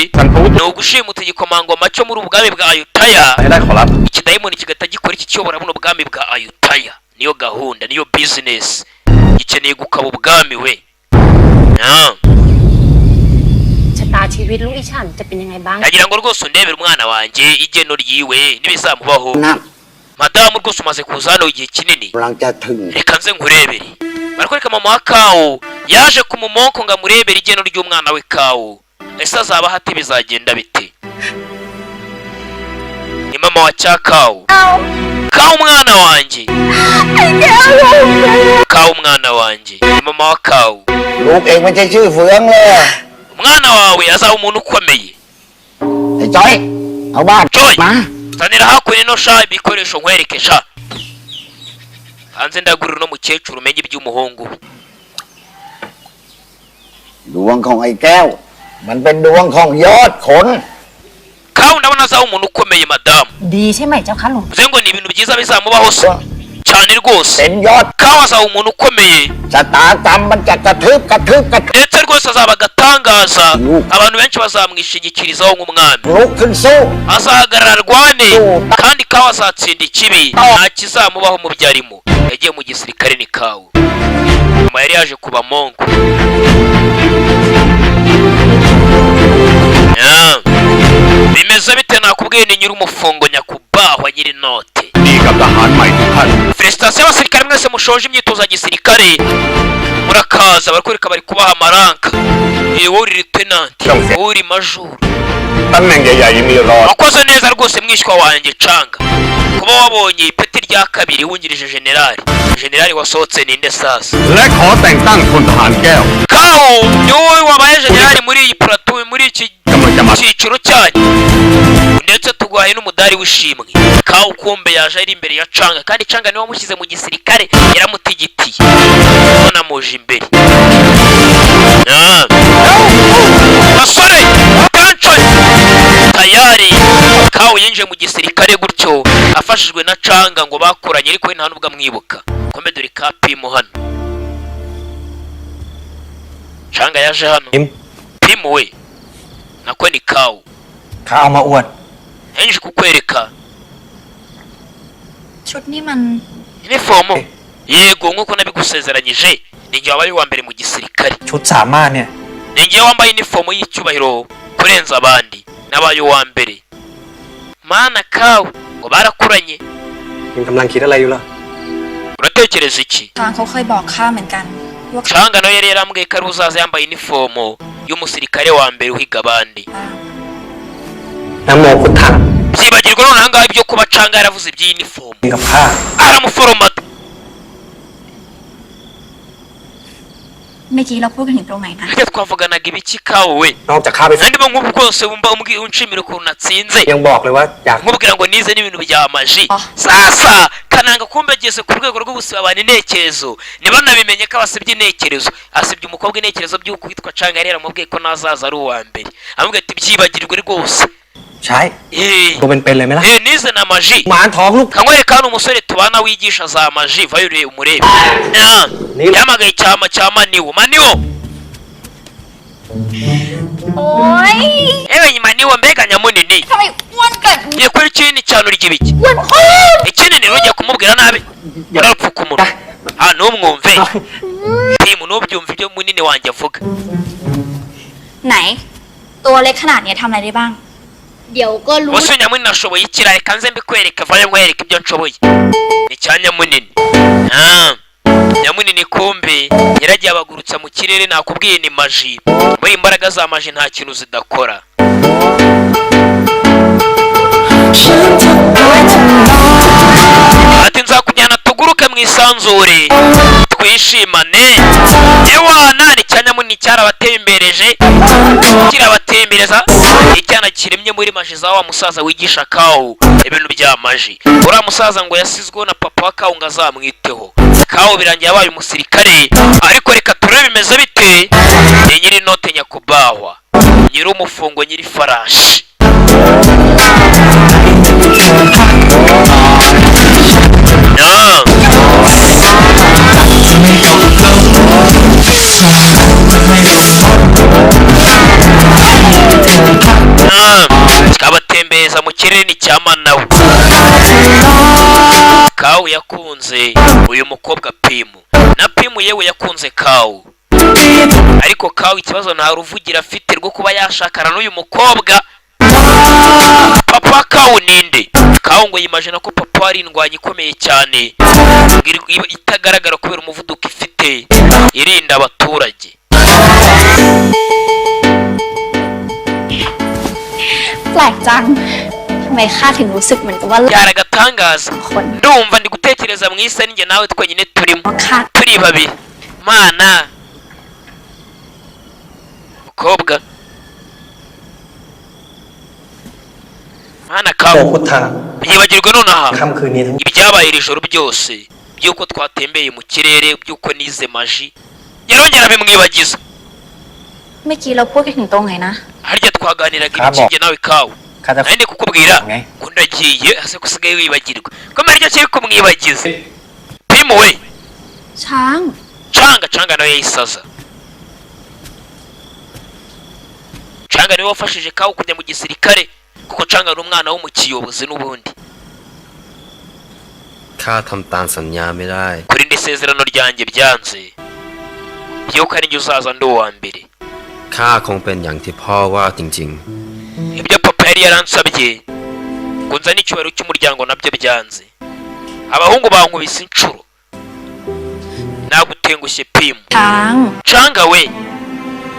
ni ugushimuta igikomangoma cyo muri ubwami bwa Ayutaya ให้ได้ขอรับ ikidayimoni kigahita gikora iki kiyobora buno bwami bwa Ayutaya niyo gahunda niyo business gikeneye gukaba ubwami we ชะตาชีวิตลูกอีฉันจะเป็นยังไงบ้าง nagira ngo rwose undebere umwana wanjye igeno ryiwe n'ibizamubaho นั่น madamu rwose umaze kuza hano igihe kinini กำลังจะถึง reka nze nkurebere barakwereka mama wa Kawo yaje ku mumonko ngo amurebere igeno ry'umwana we Kawo ese azaba hate bizagenda bite ni mama wa Kawo Kawo umwana wanjye Kawo umwana wanjye ni mama wa Kawo ลูกเองไม่ใช่ชื่อเฟืองเลย umwana wawe azaba umuntu ukomeye ไอ้จ้อยเอาบ้าน Joy มา zanira hakuno ino sha ibikoresho nkwereke sha hanze ndagurira uno mukecuru umenye iby'umuhungu ดวงของไอ้แก้ว มันเป็นดวงของยอดขน Kawo ndabona azaba umuntu ukomeye madamu ดีใช่ไหมเจ้าคะหลวง bivuze ngo ni ibintu byiza bizamubaho se cyane rwose เป็นยอด Kawo azaba umuntu ukomeye ชะตากรรมมันจะกระทืบ ndetse rwose azaba agatangaza abantu benshi bazamwishingikirizaho nk'umwami ลุกขึ้นสู้ azahagarara arwane kandi Kawo azatsinda ikibi nta kizamubaho mu byo arimo yagiye mu gisirikare ni Kawo nyuma yari yaje kuba monko bimeze bite nakubwiye ni nyiri umufungo nyakubahwa nyiri note ดีกับทหารใหม่ทุกท่าน felicitation y'abasirikare mwese mushoje imyitozo ya gisirikare murakaza barakwereka bari kubaha amaranka wowe uri lieutenant wowe uri major ตำแหน่งใหญ่ๆมีรอ wakoze neza rwose mwishywa wanjye canga kuba wabonye ipeti rya kabiri wungirije generali wasohotse ninde sasa และขอแต่งตั้งพลทหารแก้ว Kawo ni wowe wabaye generali muri iyi platoon muri iki กำลังจะมา cyiciro cyanyu ndetse tugwaye n'umudari w'ishimwe Kawo kumbe yaje ari imbere ya canga kandi canga niwe wamushyize mu gisirikare yaramutigitiye none amuje imbere basore pancho tayari Kawo yinjiye mu gisirikare gutyo afashijwe na canga ngo bakoranye ariko we nta nubwo amwibuka kombe dore ka pimu hano canga yaje hano pimu we nako ni Kawo ข้าวมาอวด yaje kukwereka ชุดนี้มัน inifomo yego nk'uko nabigusezeranyije ninjye wabaye uwa mbere mu gisirikare ชุดสามารถเนี่ย ninjye wambaye inifomo y'icyubahiro kurenza abandi nabaye uwa mbere mana Kawo ngo barakuranye ยังกำลังคิดอะไรอยู่ล่ะ uratekereza iki ทางเขาเคยบอกข้าเหมือนกันว่า canga nawe yari yarambwiye ko ari uzaza yambaye inifomo y'umusirikare wa mbere uhiga abandi น้ำโมพุทธัง byibagirwa none ahangaha ibyo kuba canga yaravuze iby'iyi inifomo กับข้า aramuforomata เมื่อกี้เราพูดกันถึงตรงไหนนะ hirya twavuganaga ibiki Kawo we นอกจากข้าไป nandimo nk'ubu bwose wumva unshimira ukuntu natsinze ยังบอกเลยว่าอยาก nkubwira ngo nize n'ibintu bya maji sasa kananga kumbe ageze ku rwego rwo gusiba abantu intekerezo ntibanabimenye ko abasibye intekerezo asibye umukobwa intekerezo by'uko witwa canga yari yaramubwiye ko nazaza ari uwa mbere amubwira ati byibagirwe rwose ใช่ตัวเป็นๆเลยไหมล่ะ nize na maji หมาท้องลูก kankwereka hano umusore tubana wigisha za maji vayo urebe umurebe yamagaye icyama cya maniwo โอ๊ย ewe maniwo mbega nyamunini ทำไมอ้วนเกิด ngiye kuri kinini cyane urya ibiki อ้วนโคตร ikinini ntujya kumubwira nabi urapfuka umunwa ntumwumve timu ntubyumve ibyo munini wanjye avuga ไหน ตัวเล็กขนาดเนี้ยทำอะไรได้บ้าง เดี๋ยวก็รู้ ubuse nyamunini ashoboye ikira reka nze mbikwereke vayo nkwereke ibyo nshoboye ni cya nyamunini nyamunini kumbe yaragiye abagurutsa mu kirere nakubwiye ni maji muri imbaraga za maji nta kintu zidakora ati nzakujyana tuguruke mu isanzure twishimane ewana ni cya nyamunini cyarabatembereje kirabatembereza icyana kiremye muri maji za wa musaza wigisha Kawo ibintu bya maji uriya musaza ngo yasizweho na papa wa Kawo ngo azamwiteho kawo birangiye yabaye umusirikare, ariko reka turebe bimeze bite. Ni nyiri note nyakubahwa, nyiri umufungo, nyiri farashi. Kikabatembereza mu kirere cya Manawi. Kawu yakunze uyu mukobwa Pimu, na Pimu yewe yakunze Kawu, ariko Kawu ikibazo nta ruvugira afite rwo kuba yashakana n'uyu mukobwa. Papa Kawu ninde? Kawu ngo yimagine ko papa ari indwanyi ikomeye cyane, itagaragara kubera umuvuduko ifite, irinda abaturage. Byaragatangaza, ndumva ndi gutekereza mu isi ninjye nawe twenyine turimo, turi babiri. Mana mukobwa, Mana Kawu yibagirwe nonaha ibyabaye iri joro byose, byuko twatembeye mu kirere, byuko nize maji, yarongera bimwibagiza. Harya twaganiraga ibiki nawe Kawu, nandi kukubwira ko ndagiye ase kusigaye wibagirwa ko maryo kiri kumwibagiza. Pimu we Changa nawe yayisaza. Changa niwe wafashije Kawu kujya mu gisirikare, kuko Changa ari umwana wo mu kiyobozi n'ubundi. Kuri ndisezerano ryanjye byanze, byuko ari njye uzaza ndi uwa mbere. Ibyo papa yari yaransabye ngo nzane icyubahiro cy'umuryango nabyo byanze. Abahungu bankubise inshuro, nagutengushye Pimu. Changa we,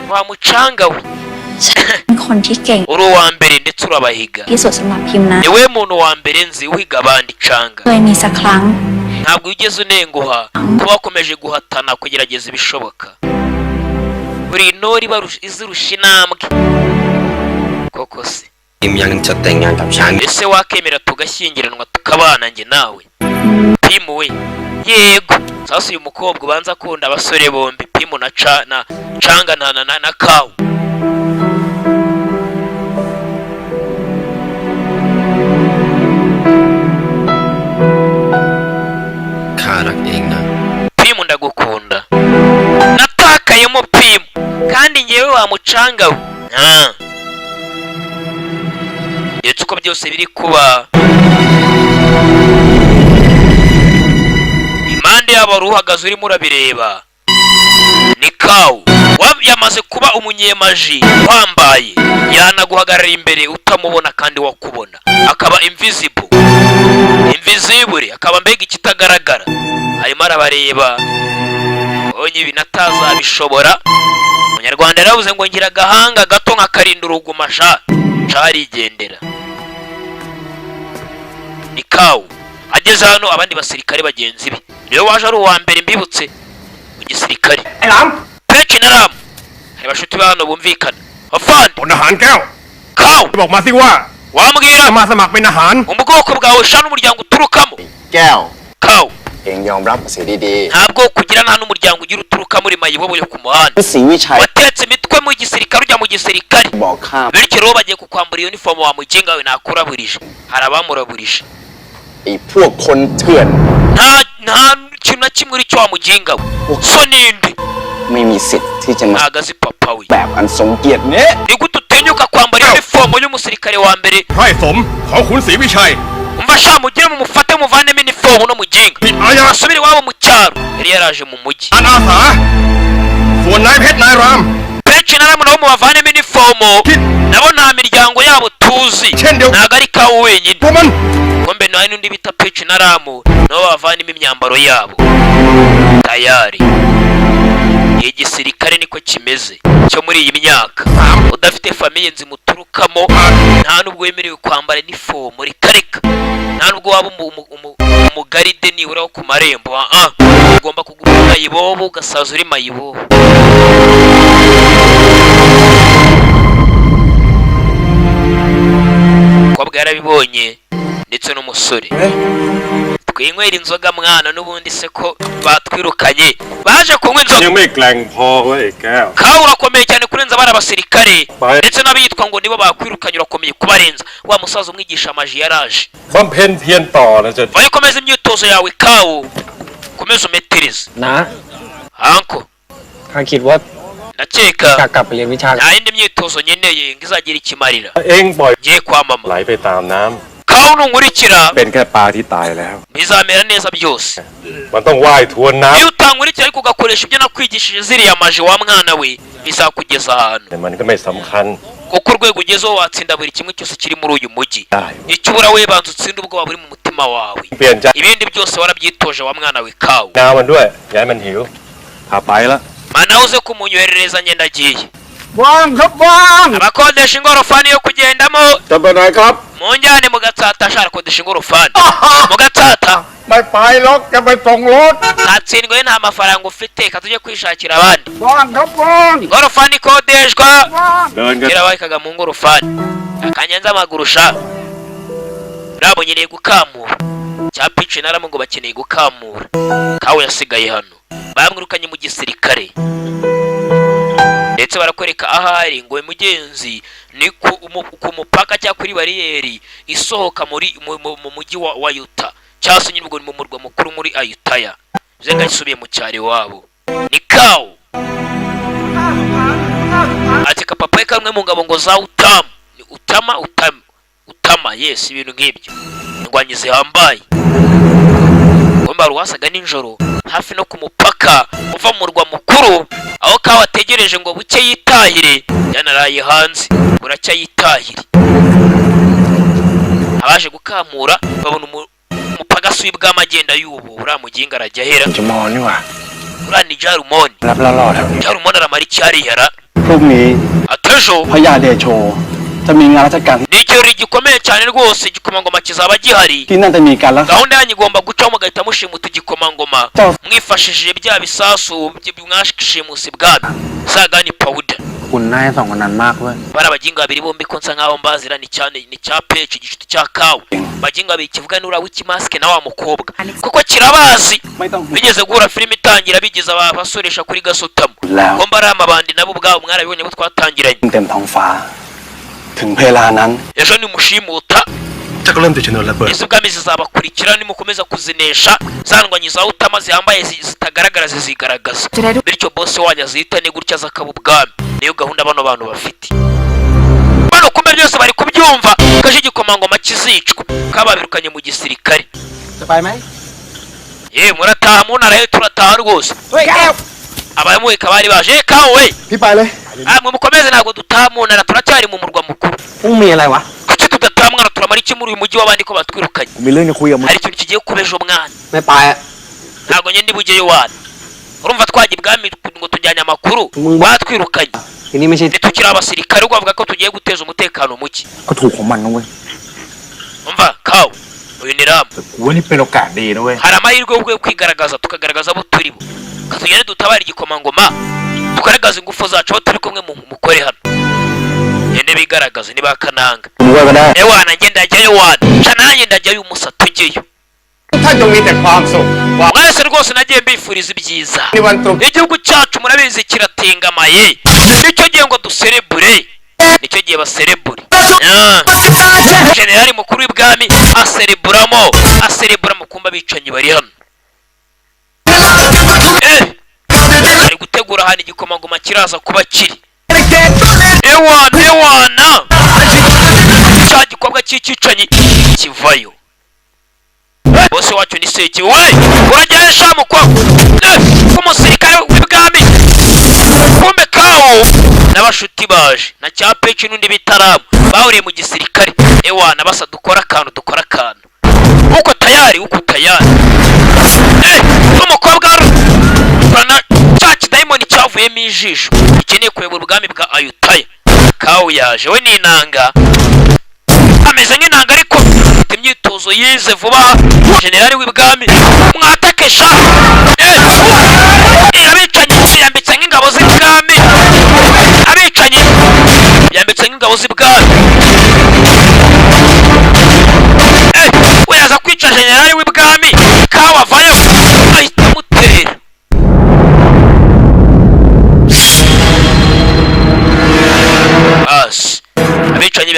wa mucanga we, uri uwa mbere ndetse urabahiga. Niwe muntu wa mbere nzi uhiga abandi Changa. Ntabwo ugeze unenguha kuba wakomeje guhatana kugerageza ibishoboka. Buri intore izirusha intambwe. Koko se ese wakemera tugashyingiranwa tukabana njye nawe? Pimu we yego. Sasa uyu mukobwa ubanza akunda abasore bombi, Pimu na Changa na Kawu. Pimu ndagukunda, natakayemo Pimu, kandi ngewe wa mucanga we. Ndetse uko byose biri kuba, impande yabo ruhagaze urimo urabireba ni Kawu. Yamaze kuba umunyemaji wambaye, yanaguhagarara imbere utamubona kandi wakubona, akaba invisible, akaba mbega ikitagaragara. Arimo arabareba, onye ibi natazabishobora. Umunyarwanda yaravuze ngo ngira agahanga gato nkakarinda uruguma carigendera. Ni Kawu ageze hano, abandi basirikare bagenzi be, niwe waje ari uwa mbere mbibutse mu gisirikare. Peki na Ramu hari bashuti ba hano bumvikana. Afande Unahan Kawu, Kawuบอกมาสิว่า wambwira มาสมัครเป็นทหาร ubwoko bwawe sha n'umuryango uturukamo. แก้ว Kawu เองยอมรับกับเสียดี ntabwo kugira nta n'umuryango ugira uturuka muri mayibobo yo ku muhanda. ๆศรีวิชัย Watetse imitwe mu gisirikare ujya mu gisirikare, บอกข้า bityo rero bagiye kukwambura uniform wa mugenga we nakuraburije. Hari abamuraburije, ไอ้พวกคนเถื่อน nta kintu na kimwe uri cyo wa mugenga we. So ninde ไม่มีสิทธิ์ที่จะมา nagazi papa we แบบอันทรงเกียรตินี้ ni gute utinyuka kwambara uniform y'umusirikare wa mbere? ไพร่สมของขุนศรีวิชัย umva sha mugire mumufate muvanemo uniform no mugenga, ผิดอาญา asubire iwabo mu cyaro. Yari yaraje mu mujyi. อาณาสาส่วนนายเพชรนายราม Peki na Ramu nabo mubavanemo uniform, nabo nta miryango yabo tuzi, ntago ari Kawu wenyine. พวกมัน Kombe nawe n'undi bita Peki na Ramu nabo bavanemo imyambaro yabo tayari. Igisirikare niko kimeze cyo muri iyi myaka. Udafite famiye nzimuturukamo, nta nubwo wemerewe kwambara uniform rikareka, nta nubwo waba umugaride nibura wo ku marembo. Ugomba kuguma mayibobo, ugasaza uri mayibobo. Umukobwa yarabibonye ndetse n'umusore. twinywera inzoga mwana n'ubundi se ko batwirukanye baje kunywa inzoga ยังไม่แกร่งพอเว้ยแก้ว kawe urakomeye cyane kurenza abari abasirikare ndetse n'abitwa ngo nibo bakwirukanye urakomeye kubarenza wa musaza umwigisha amaji yaraje บำเพ็ญเพียรต่อนะจะ vayo komeza imyitozo yawe kawe komeza umetereze นะ anko ข้าคิดว่า ndakeka จะกลับไปเรียนวิชา nta yindi myitozo nkeneye ngo izagira ikimarira เองปล่อย ngiye kwa mama ไหลไปตามน้ kawe nunkurikira ำเป็นแค่ปลาที่ตายแล้ว bizamera neza byose มันต้องว่ายทวนน้ iyo utankurikira ariko ugakoresha ibyo nakwigishije ziriya maji wa mwana we bizakugeza ahantu ำแต่มันก็ไม่สำคัญ kuko urwego ugezeho watsinda buri kimwe cyose kiri muri uyu mujyi ได้ icyo ubura we banza utsinde ubwoba buri mu mutima wawe เปลี่ยนใจ ibindi byose warabyitoje wa mwana we kawe งามันด้วยอย่าให้มันหิวพาไปละ mana uze kumunyoherereza ngenda agiye ว่างครับว่าง abakodesha ingorofani yo kugendamo จะไปไหนครับ munjyane mu gatsata ashaka kodesha ingorofani mu gatsata ไม่ไปหรอกจะไปส่งรถ katsindwe nta mafaranga ufite katujye kwishakira abandi ว่างครับว่าง ingorofani ikodeshwa เดินกัน kera bayikaga mu ngorofani akanyenza amaguru sha rabo nyeneye gukamura cya pici naramo ngo bakeneye gukamura kawe yasigaye hano bamwirukanye mu gisirikare ndetse barakwereka ahari ngo mugenzi ni ku mupaka cyangwa kuri bariyeri isohoka mu mujyi wa Yuta cyangwa se nyine ubwo ni mu murwa mukuru muri Ayutaya bize ngasubiye mu cyari wabo ni kawo ati kapapa kamwe mu ngabo ngo za utama yes ibintu nk'ibyo ndwanyi zihambaye ngomba ruwasaga ninjoro hafi no ku mupaka uva mu murwa mukuru aho kawa ategereje ngo buke yitahire yanaraye hanze buracya yitahire abaje gukamura babona umupagasi w'ibwamagenda y'ubu uramuginga arajya hera จะมองนี่หว่า urani Jarumoni รับแล้วรอดครับ Jarumoni aramara icyarihara พรุ่งนี้ atejo พญาเดโชจะมีงานราชการ ni ikirori gikomeye cyane rwose igikomangoma kizaba gihari ที่นั่นจะมีการรักษา gahunda yanyu igomba gucaho mugahita mushimuta igikomangoma mwifashishije bya bisasu mwashimusi bwami sagani powder คุณนายสองคนนั้นมากเว้ย bari abaginga babiri bombi ko nsa nkaho mbazirani cyane ni cya peci igicuti cya kawe abaginga babiri kivuga n'ura w'ikimaske na wa mukobwa kuko kirabazi ไม่ต้องห่วง bigeze guhura filime itangira bigize abasoresha kuri gasutamo แล้ว ko mbari amabandi nabo ubwabo mwarabibonye bo twatangiranye เต็มท้องฟ้า ถึงเวลานั้น ejo nimushimuta จะเริ่มติดชนวนระเบิด izo bwami zizabakurikira nimukomeza kuzinesha zandwanyi za utama zihambaye zitagaragara zizigaragaza bityo bose wanyu azihitane gutya zakaba ubwami niyo gahunda bano bantu bafite bano kumbe byose bari kubyumva kaje igikomangoma kizicwa kababirukanye mu gisirikare จะไปไหม murataha mu ntara turataha rwose abamuheka bari baje kawe we พี่ไปเลย mwe mukomeze ntabwo dutaha mu ntara turacyari mu murwa mukuru พรุ่งมีอะไรวะ kuki tudataha mwana turamara iki muri uyu mujyi w'abandi ko batwirukanye ผมมีเรื่องจะคุยกับมึง hari ikintu kigiye kuba ejo mwana ไม่ไปอ่ะ ntabwo nyine bugeyo wana urumva twajya ibwami ngo tujyanye amakuru batwirukanye ทีนี้ไม่ใช่ nitukiri abasirikare ubwo bavuga ko tugiye guteza umutekano muke ก็ถูกของมันนะเว้ย umva kawe uyu ni ramu กูว่านี่เป็นโอกาสดีนะเว้ย hari amahirwe yo kwigaragaza tukagaragaza abo turi bo katugende dutabara igikomangoma tugaragaza ingufu zacu aho turi kumwe mukore hano ngende bigaragaze niba kananga ผมว่าก็ได้ ewana ngende ajyayo wana ca nanjye ndajyayo umusa tujyeyo ท่านจงมีแต่ความสุข mwese rwose nagiye mbifuriza ibyiza ในวันตรุษ igihugu cyacu murabizi kiratengamaye nicyo gihe ngo duserebure nicyo gihe baserebure generali mukuru w'ibwami asereburamo kumba abicanyi bari hano ari gutegura ahantu igikomangoma kiraza kuba kiri ewana cya gikorwa cy'ikicanyi kivayo bose wacu ni seki we urajyayo shamu kwa umusirikare w'ibwami kumbe kawo n'abashuti baje na cya peci n'undi bitaramu bahuriye mu gisirikare ewana basa dukora akantu uko tayari n'umukobwa urana cya kidayimoni cyavuyemo ijisho ikeneye kuyobora ubwami bwa Ayutaya kawo yaje we ni inanga ameze nk'inanga ariko afite imyitozo yize vuba generali w'ibwami mwatakesha abicanyi yambitse nk'ingabo z'ibwami we yaza kwica generali w'ibwami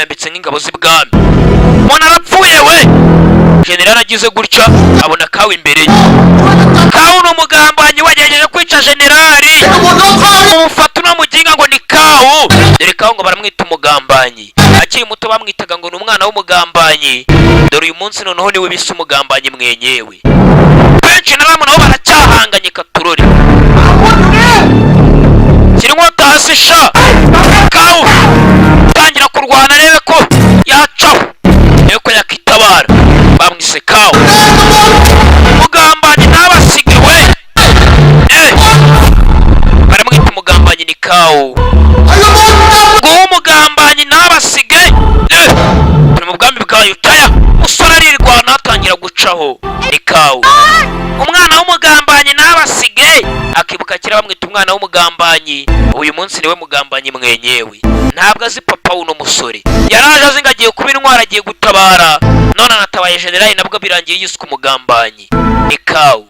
biyambitse nk'ingabo z'ibwami. Umuntu arapfuye we. General agize gutya abona Kawu imbere ye. Kawu ni umugambanyi wagerageje kwica generali. Umufata unamuginga ngo ni Kawu. Dore Kawu ngo baramwita umugambanyi. Akiri muto bamwitaga ngo ni umwana w'umugambanyi. Dore uyu munsi noneho niwe bise umugambanyi mwenyewe. Benshi na bamwe nabo baracyahanganye katurore. Kiri inkota hasi sha. Kawu tangira kurwana rebe ko yacaho. Yuko yakitabara. Bamwise Kawu. Umugambanyi ntabasige we. Baramwita umugambanyi ni Kawu. Ngo umugambanyi ntabasige. Ni mu bwami bwa Yutaya. Usora rirwana atangira gucaho. Ni Kawu. Umwana w'umugambanyi ntabasige. Akibuka kira bamwita umwana w'umugambanyi. Uyu munsi niwe mugambanyi mwenyewe. Ntabwo azi papa uno musore. Yaraje azi ngo agiye kuba intwara agiye gutabara. None anatabaye generali nabwo birangiye yiswe umugambanyi. Ni Kawu.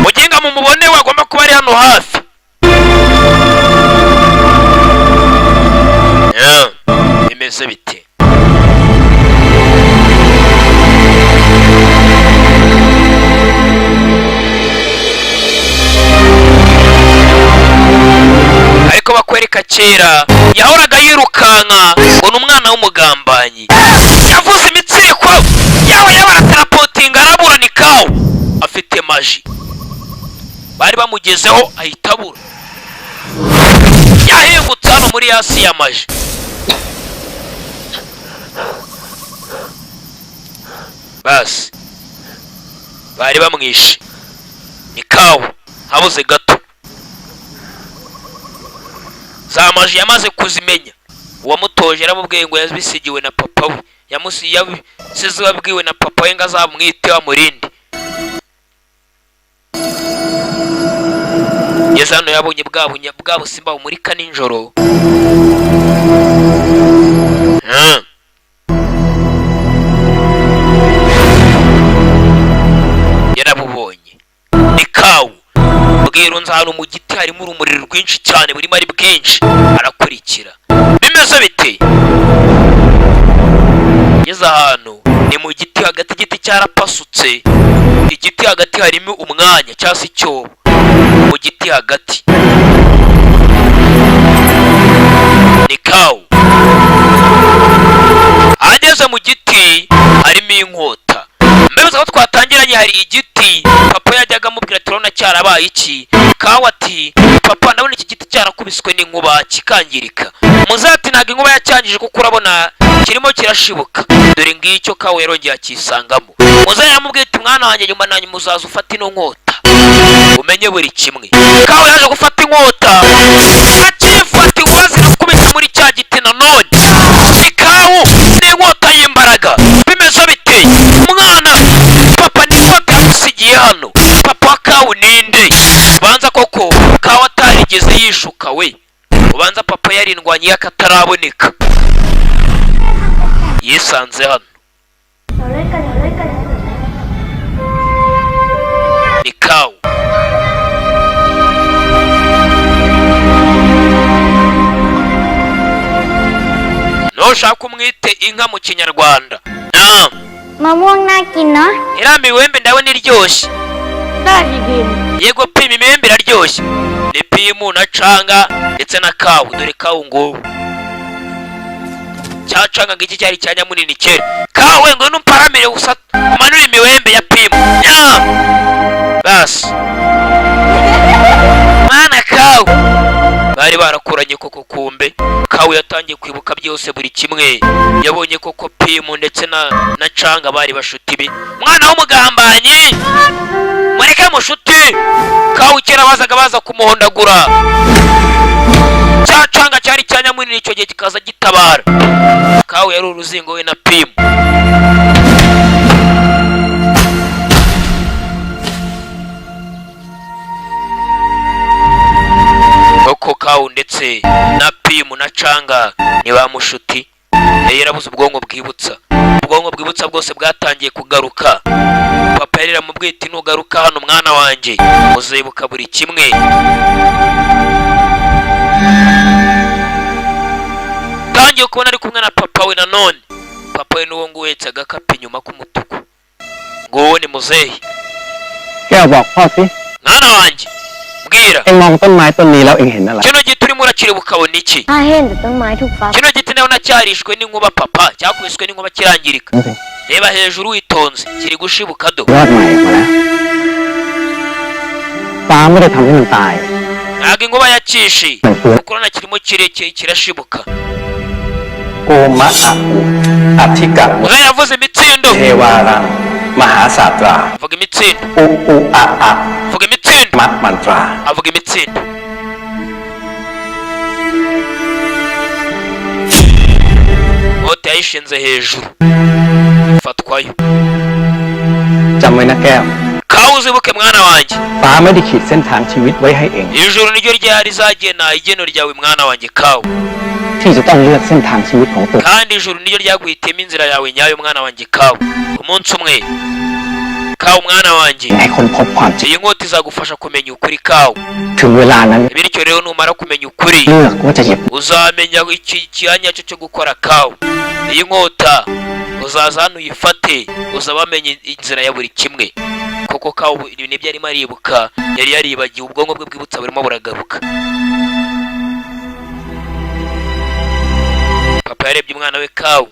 Mugenga mu mubone wagomba kuba ari hano hafi. Bimeze bite? Ariko bakwereka kera yahoraga yirukanka ngo ni umwana w'umugambanyi. Yavuze imitsiko yawe yabaratarapotinga arabura ni Kawu. Afite maji. Bari bamugezeho ahita abura. Yahingutse hano muri hasi ya maji. Basi bari bamwishe. Ni Kawu habuze gato. Za maji yamaze kuzimenya. Uwamutoje yaramubwiye ngo yazbisigiwe na papa we. Yasize wabwiwe na papa we ngo azamwite amurinde. Yeza hano yabonye bwa busimba bumurika ninjoro. Yarabubonye. Ni Kawu. Bwirunze hano mu giti harimo urumuri rwinshi cyane burimo ari bwinshi. Arakurikira. Bimeze bite? Yeza hano ni mu giti hagati, igiti cyarapasutse. Igiti hagati harimo umwanya cyangwa icyobo. Mu giti hagati. Ni Kawu. Ageze mu giti harimo inkota. Mbese ko twatangiranye hari igiti papa yajyaga amubwira ati rona cyarabaye iki. Kawu ati papa ndabona iki giti cyarakubiswe n'inkuba kikangirika. Muzati ntago inkuba yacyangije kuko urabona kirimo kirashibuka. Dore ngicyo Kawu yarongeye akisangamo. Muza yamubwiye ati mwana wanjye nyuma nanyu muzaza ufata ino nkota umenye buri kimwe. Kawu yaje gufata inkota akifata inkuba zirakubita muri cya giti nanone. Ni Kawu n'inkota y'imbaraga. Bimeze biteye umwana papa n'inkota yamusigiye hano. Papa wa Kawu ninde? Ubanza koko Kawu atarigeze yishuka we. Ubanza papa yarindwanye yakataraboneka. Yisanze hano. Ni Kawu. Noshaka umwite inka mu Kinyarwanda. Mamuang nakin no? Iriya miwembe ndabona iryoshye. Yego Pimu imiwembe iraryoshye. Ni Pimu na Canga ndetse na Kawu. Dore Kawu ngo cya Canga ngiki cyari cyanya munini kera. Kawu ngo numparamire gusa umanura imiwembe ya Pimu. Bas mwana Kawu bari barakuranye koko kumbe. Kawu yatangiye kwibuka byose buri kimwe. Yabonye koko Pimu ndetse na Canga bari bashuti be. Mwana w'umugambanyi mureke mushuti. Kawu kera baza kumuhondagura. Cya Canga cyari cyanya munini icyo gihe kikaza gitabara. Kawu yari uruzingo we na Pimu. Koko Kawu ndetse na Pimu na Canga ni ba mushuti. Yarabuze ubwonko bwibutsa. ubwonko bwibutsa bwose bwatangiye kugaruka. Papa yari aramubwiye ati nugaruka hano mwana wanjye uzibuka buri kimwe. Tangiye kubona ari kumwe na papa we nanone. Papa we n'uwo nguhetse agakapu inyuma k'umutuku. Ngo ni muzehe. แก้วบอกพ่อสิ Mwana wanjye mbwira เอ็งมองต้นไม้ต้นนี้แล้วเอ็งเห็นอะไร kino giti urimo urakireba ukabona iki? ถ้าเห็นแต่ต้นไม้ถูกฟ้า Kino giti nawe nacyarishwe n'inkuba papa, cyakubiswe n'inkuba kirangirika. ดูสิ Reba hejuru witonze, kiri gushibuka do. ยอดใหม่ออกมาแล้วฟ้าไม่ได้ทำให้มันตาย Ntabwo inkuba yacishe, kuko urabona kirimo kirashibuka. โอมะอะอุอธิกะ Muzehe yavuze imitsindo. เทวารังมหาศาสตรา Avuga imitsindo. อุอุอะอะ Avuga imitsindo. มัดมันตรา Avuga imitsindo. Mote yayishinze hejuru. Fatwayo. จำไว้นะแก้ว Kawe uzibuke mwana wanjye. ฟ้าไม่ได้ขีดเส้นทางชีวิตไว้ให้เอง Ijuru niryo ryari rizagena igeno ryawe mwana wanjye Kawe. ที่จะต้องเลือกเส้นทางชีวิตของตัว Kandi ijuru niryo ryaguhitiyemo inzira yawe nyayo mwana wanjye Kawe. Umunsi umwe Kawe mwana wanjye, ให้คนพบความจริง iyi nkota izagufasha kumenya ukuri Kawe. ถึงเวลานั้น Bityo rero numara kumenya ukuri เลือกว่าจะหยิบ uzamenya icyanya cyo gukora Kawe. Iyi nkota uzaza hano uyifate, uzabamenye inzira ya buri kimwe. Koko Kawe ibi nibyo arimo aribuka, yari yaribagiwe, ubwonko bwe bwibutsa burimo buragaruka. Papa yarebye umwana we Kawe.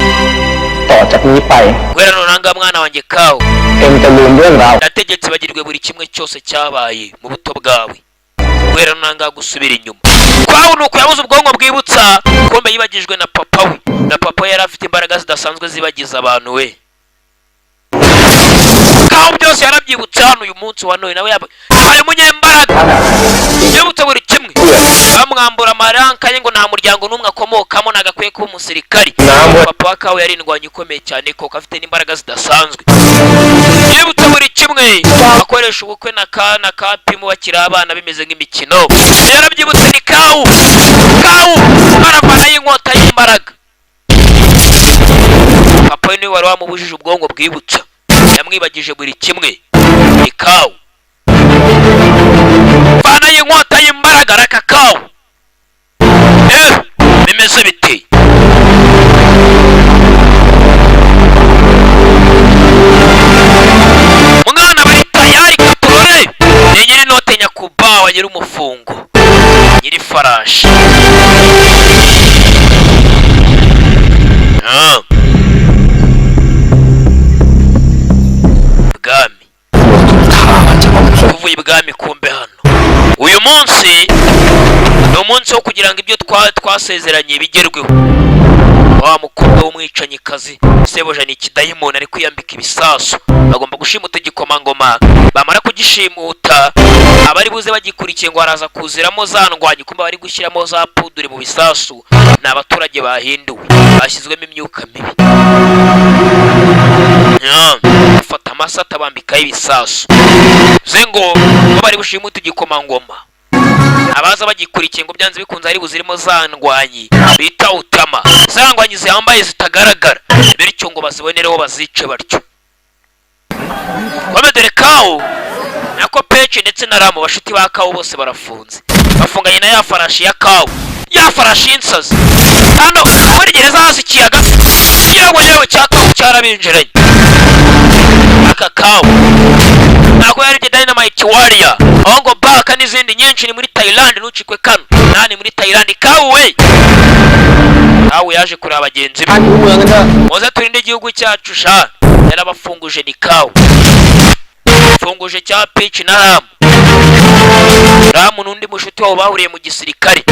ต่อจากนี้ไป Guhera nonanga mwana wanjye Kawe, เอ็งจะลืมเรื่องราว nategetse bagirwe buri kimwe cyose cyabaye mu buto bwawe. Guhera nonanga gusubira inyuma. Kwawe nuko yabuze ubwonko bwibutsa, kombe yibagijwe na papa we. Na papa yari afite imbaraga zidasanzwe zibagiza abantu we. Kawe byose yarabyibutse hano uyu munsi wa none, nawe yabaye umunyembaraga. Yibutse buri kimwe. Bamwambura amaranka ye ngo nta muryango n'umwe akomokamo, nagakwiye kuba umusirikari. Papa wa Kawe yari indwanyi ikomeye cyane, koko afite n'imbaraga zidasanzwe. Yibutse buri kimwe, akoresha ubukwe na kapimu bakiri abana bimeze nk'imikino. Yarabyibutse ni Kawe. Kawe aravana y'inkota y'imbaraga. Papa we niwe wari wamubujije ubwonko bwibutsa, yamwibagije buri kimwe. Ni Kawe. Vana y'inkota y'imbaraga raka Kawe. Bimeze bite? Mwana bari tayari katurore. Ni nyiri note nyakubawa, nyiri umufungo, nyiri farashi. Bwami. Tuvuye ibwami kumbe hano. Uyu munsi ni umunsi wo kugira ngo ibyo twasezeranye bigerweho. Wa mukobwa w'umwicanyikazi Seboja ni ikidayimoni ari kwiyambika ibisasu, bagomba gushimuta igikomangoma. Bamara kugishimuta, abari buze bagikurikiye ngo haraza kuziramo za ndwanyi, kumba bari gushyiramo za pudure mu bisasu. Ni abaturage bahinduwe, bashyizwemo imyuka mibi. Fata amasata bambikaho ibisasu zengo bari bushimuta igikomangoma. Abaza bagikurikiye ngo byanze bikunze ari buzirimo za ndwanyi bita utama, za ndwanyi ziyambaye zitagaragara, bityo ngo bazibonereho bazice batyo. Dore Kawe nako Pece ndetse na Ramu, bashuti ba Kawe bose barafunze, bafunganye na ya farashi ya Kawe, ya farashi y'insazi. Hano muri gereza hasi ikiyaga, yewe yewe cya Kawe cyarabinjiranye. Aka Kawe nako yari Dynamite Warrior, aho ngo baka n'izindi nyinshi ni muri Thailand, nucikwe kano nani muri Thailand. Kawe yaje kureba bagenzi be, muze turinde igihugu cyacu sha. Yarabafunguje ni Kawe, funguje cya Pece na Ramu. Ramu n'undi mushuti wabo bahuriye mu gisirikare.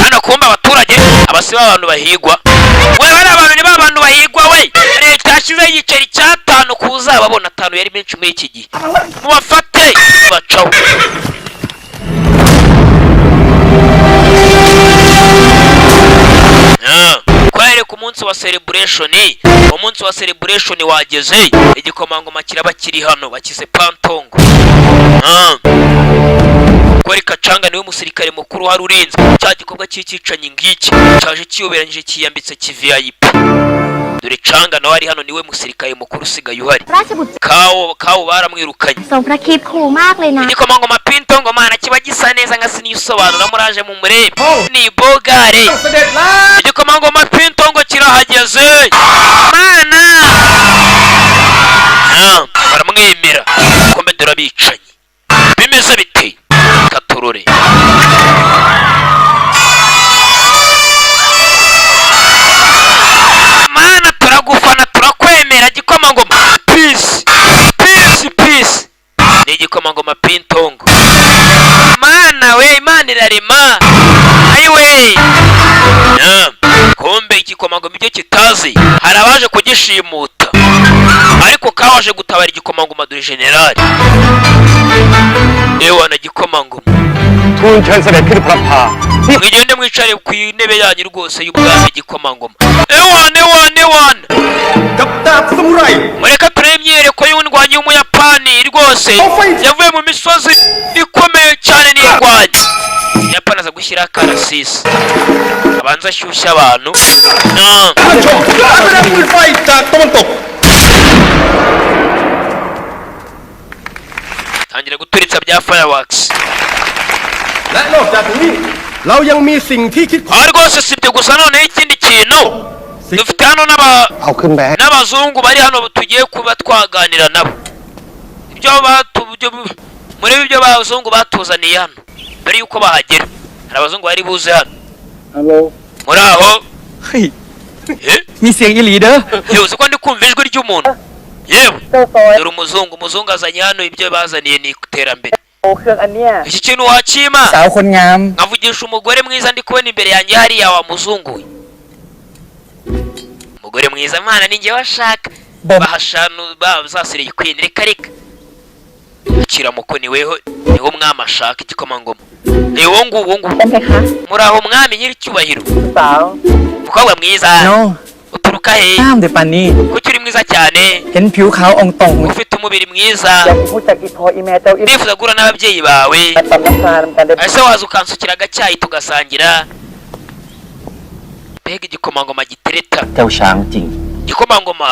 Hano kumba abaturage abasiba abantu bahigwa. We bari abantu ni babantu bahigwa we. Leta yashyize igiceri cya 5 kuzababona 5 yari menshi muri iki gihe. Mubafate bacaho. Kwere ku munsi wa celebration, umunsi wa celebration wageze, igikomangoma kiraba kiri hano bakize Pantongo. Poli Kachanga niwe musirikare mukuru wari urinze cya gikorwa cy'icicanye ngiki cyaje kiyoberanyije kiyambitse VIP. Dore Changa nawe ari hano niwe musirikare mukuru usigaye uhari. Kawo baramwirukanye. ทรงพระคิดคูลมากเลยนะ Igikomangoma Pintongo mana kiba gisa neza nka sinisobanura muraje mu murebe. Ni Bogare. Igikomangoma Pintongo kirahageze. Mana! Baramwemera. Kombe durabicanye. Bimeze bite? Katurore. Mana turagufana turakwemera gikomangoma. Peace. Peace, peace. Ni igikomangoma Pintongo. Mana we Imana irarema. Ayiwe. Kombe igikomangoma ibyo kitazi hari abaje kugishimuta. Ariko kawaje gutabara igikomangoma dore general. Ewa na gikomangoma. Mwigende mwicare ku intebe yanyu rwose y'ubwami gikomangoma. Ewa. Kapta samurai. Mureka turemyere ko yundwanye umuyapani rwose. Yavuye mu misozi ikomeye cyane n'irwanye. Yapana za gushyira karasisi. Abanza shyushya abantu. Tangira guturitsa bya fireworks. และนอกจากนี้เรายังมีสิ่งที่คิด Rwose sibyo gusa none ikindi kintu dufite hano n'abazungu bari hano tugiye kuba twaganira nabo. Muri ibyo bazungu batuzaniye hano bari yuko bahagera. Hari abazungu bari buze hano. Hello. Muri aho. Mi xieng yi li de. Yuzi ko ndi kumva ijwi ry'umuntu. Yewe. Dore umuzungu azanye hano ibyo bazaniye ni iterambere. Iki kintu wakima. Sáo khôn ngam. Nkavugisha umugore mwiza ndi kubona imbere yanjye hariya wa muzungu. Umugore mwiza mana ninjye washaka. Bahashanu bazasiriye kwini reka. Akira mukoni weho niho mwama ashaka igikomangoma. Ewo nguwo. Muri aho mwami nyiri cyubahiro. Mukobwa mwiza. No. Uturuka he? Nam de pan ni. Kuki uri mwiza cyane? Hen phiu khao ong tong. Ufite umubiri mwiza. Nifuza guhura n'ababyeyi bawe. Ese waza ukansukira agacyayi tugasangira. Mbega igikomangoma gitereta. เจ้าช้างจริง Igikomangoma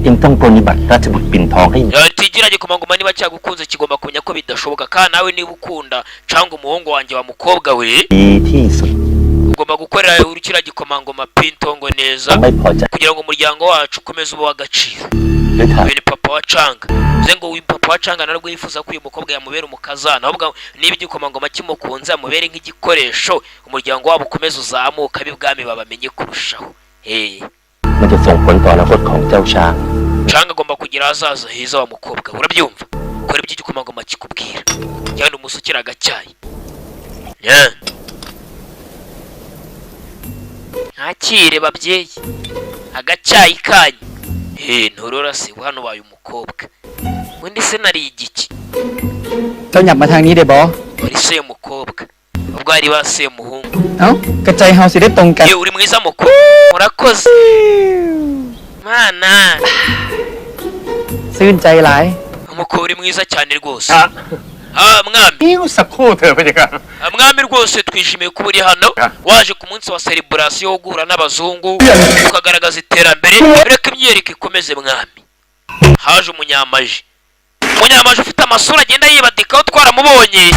เองต้องปรนนิบัติราชบุตรปิ่นทองให้ tigira igikomangoma niba cyagukunze kigomba kumenya ko bidashoboka kandi nawe niba ukunda cyangwa umuhungu wanjye wa mukobwa we ดีที่สุด ugomba gukorera urukira gikomangoma Pintongo neza ไม่พอใจ kugira ngo umuryango wacu ukomeze uba w'agaciro. หรือถ่าย Uyu ni papa wa Changa. Zengo uyu papa wa Changa narwo yifuza ko uyu mukobwa yamubera umukazana. Ahubwo niba igikomangoma kimukunze amubere nk'igikoresho umuryango wabo ukomeze uzamuka bibwami babamenye kurushaho. มันจะส่งผลต่ออนาคตของเจ้าช้าง Changa agomba kugira ahazaza heza wa mukobwa. Urabyumva? Kora ibyo igikomangoma kikubwira. Cyane umusukira agacyayi. Ntakire babyeyi. Agacyayi kanyu. Nturora se hano baye umukobwa. Undi se nari igiki? Tao nhập mà thang ní để bó. Uri se umukobwa. Ubwo ari ba se umuhungu. Áo, cái chay hao sẽ đến tông cả. Uri mwiza mukuru. Murakoze. Mana. Sươn chay lại. Umukuru uri mwiza cyane rwose. อ่ะ Mwami. นิ้วสักครู่เถอะพะยะค่ะ Mwami rwose twishimiye kuba uri hano. Waje ku munsi wa celebration wo guhura n'abazungu. Ukagaragaza iterambere. Reka imyereke ikomeze mwami. Haje umunyamaji. Umunyamaji ufite amasura agenda yibadikaho twaramubonye.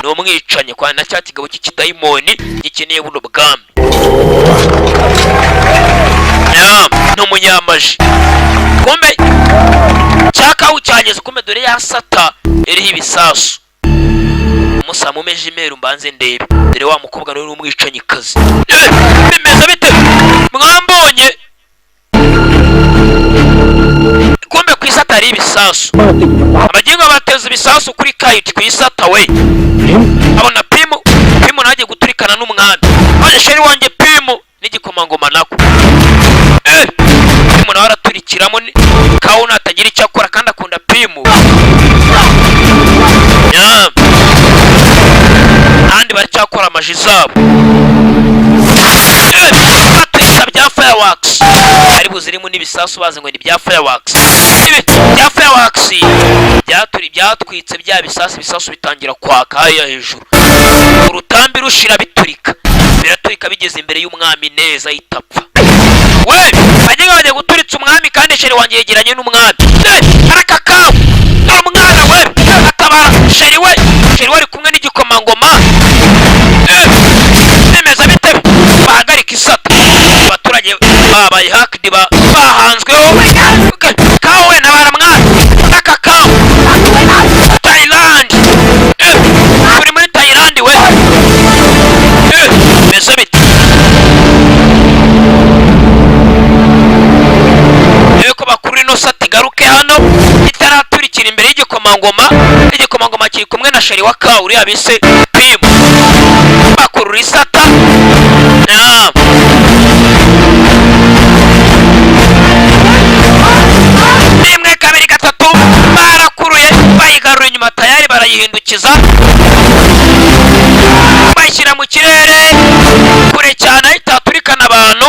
Ni umwicanye kwa na cya kigabo cy'ikidayimoni gikeneye buno bwami. Ni umunyamaji. Kumbe cyaka ucyageze kumbe dore ya sata iriho ibisasu. Umusamu umeje imeru mbanze ndebe. Dore wa mukobwa n'uri umwicanye kazi. Bimeze bite? Mwambonye. Kumbe ku isata ari ibisasu. Abagingo bateza ibisasu kuri kayiti ku isata we. Abona Pimu naje guturikana n'umwami. Aje sheri wanjye Pimu n'igikomangoma nako. Pimu nawe araturikiramo kawo natagira icyo akora kandi akunda Pimu. Kandi baracyakora amaji zabo. Baturitsa bya fireworks. Ari pipu zirimo n'ibisasu bazi ngo ni bya fireworks. Bya fireworks byatwitse bya bisasu bitangira kwaka haya hejuru. Urutambi rushira biturika. Biraturika bigeze imbere y'umwami neza itapfa. We bajye guturitsa umwami kandi sheri wanjye yegeranye n'umwami. Arakakaw. Umwana we atabara sheri we ari kumwe n'igikomangoma. Nemeza bite bahagarika isata. Abaturage babaye hacked bahanzweho. Kawe nabara mwana. Arakakaw. Thailand. Uri muri Thailand we. Nemeza bite. Eko bakuru ino sati garuke hano itaraturikira imbere y'igikomangoma. Igikomangoma kiri kumwe na sheri wa Kauri abise Pimu. Bakuru risata. Nimwe kabiri gatatu barakuruye bayigarura inyuma tayari barayihindukiza. Bayishyira mu kirere kure cyane itaturikana abantu.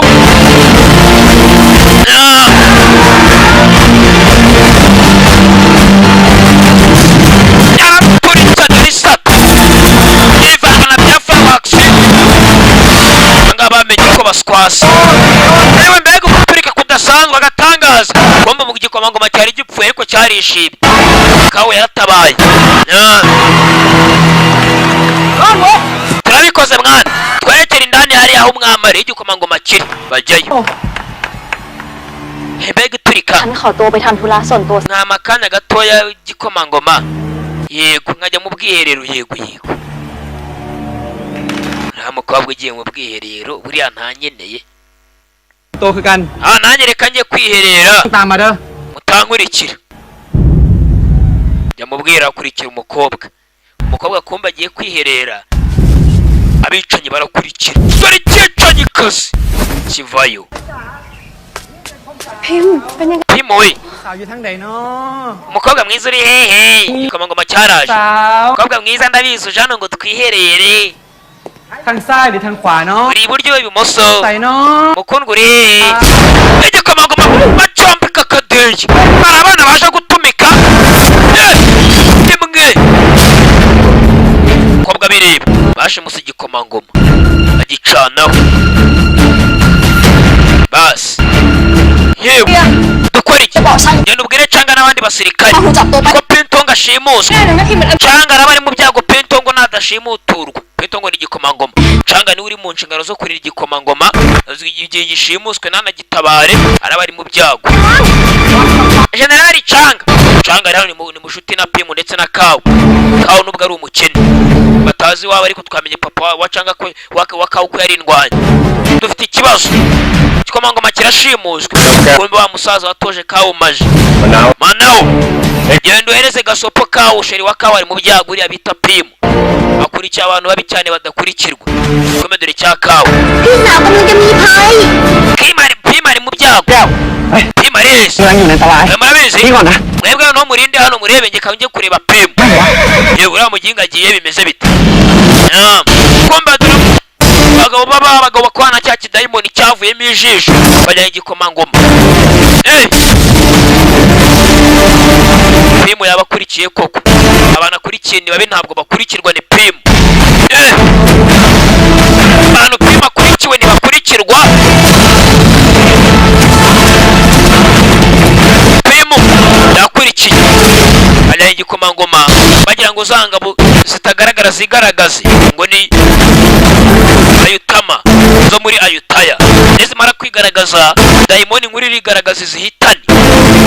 Bamenye ko baskwasa. Ewe mbega guturika kudasanzwe agatangaza. Bomba mu gikomangoma cyari gipfuye ariko cyarishimye. Kawe yaratabaye. Turabikoze mwana. Twerekera indani hari aho umwamari igikomangoma kiri. Bajyayo. Mbega turika. Nta makanya gatoya igikomangoma. Yego nkajya mu bwiherero yego. Mukobwa ugiye mu bwiherero buriya ntanyeneye. Nanjye reka njye kwiherera. Mutankurikira. Jya mubwira kurikira umukobwa kumba agiye kwiherera. Abicanyi barakurikira. Dore cyecanyi kazi kivayo. Pimu we. Umukobwa mwiza uri hehe. Igikomangoma cyaraje. Umukobwa mwiza ndabizi uje hano ngo twiherere. ทางซ้ายหรือทางขวาเนาะ Uri iburyo ibumoso. ใส่เนาะ Mukundwa uri hehe. Igikomangoma bacombeka akadeyi. Abana baje gutumika. Imwe. Umukobwa bireba. Bashimusa igikomangoma. Bagicanaho. Basi. Yewe. Dukora iki? Genda ubwire Canga n'abandi basirikare. Ko Pintongo ashimuswe. Canga arabari mu byago Pintongo nadashimuturwa. Pintongo ni igikomangoma. Canga ni uri mu nshingano zo kurira igikomangoma. Igihe gishimuswe nana gitabare arabari mu byago. Generali Canga rero ni mushuti na Pimu ndetse na Kawu. Kawu nubwo ari umukene. Batazi waba ariko twamenye papa wa Canga ko Kawu ko yari indwanya. Dufite ikibazo. Igikomangoma kirashimuswe. Kumbe wa musaza watoje Kawu maje. Manao. Genda uhereze gasopo Kawu sheri wa Kawu ari mu byago uri abita Pimu. Akurikiye abantu babi cyane badakurikirwa. Komedore cya Kawu. Pimari mu byago. Pimari ese. Murabizi? Mwebwe no murinde hano murebe nge kanje kureba Pimu. Yewe ura muginga agiye bimeze bite. Komba dura abagabo bakwana cya kidayimoni cyavuyemo ijisho bajya igikomangoma. Pimu yabakurikiye koko. Abana akurikiye ni babe ntabwo bakurikirwa ni Pimu. Abantu Pimu akurikiwe ni bakurikirwa. Pimu yakurikiye. Ajya igikomangoma bagira ngo zangabo zitagaragara zigaragaze ngo ni Ayutama zo muri Ayutaya. Nezimara kwigaragaza daimoni nkuri rigaragaza zihitani.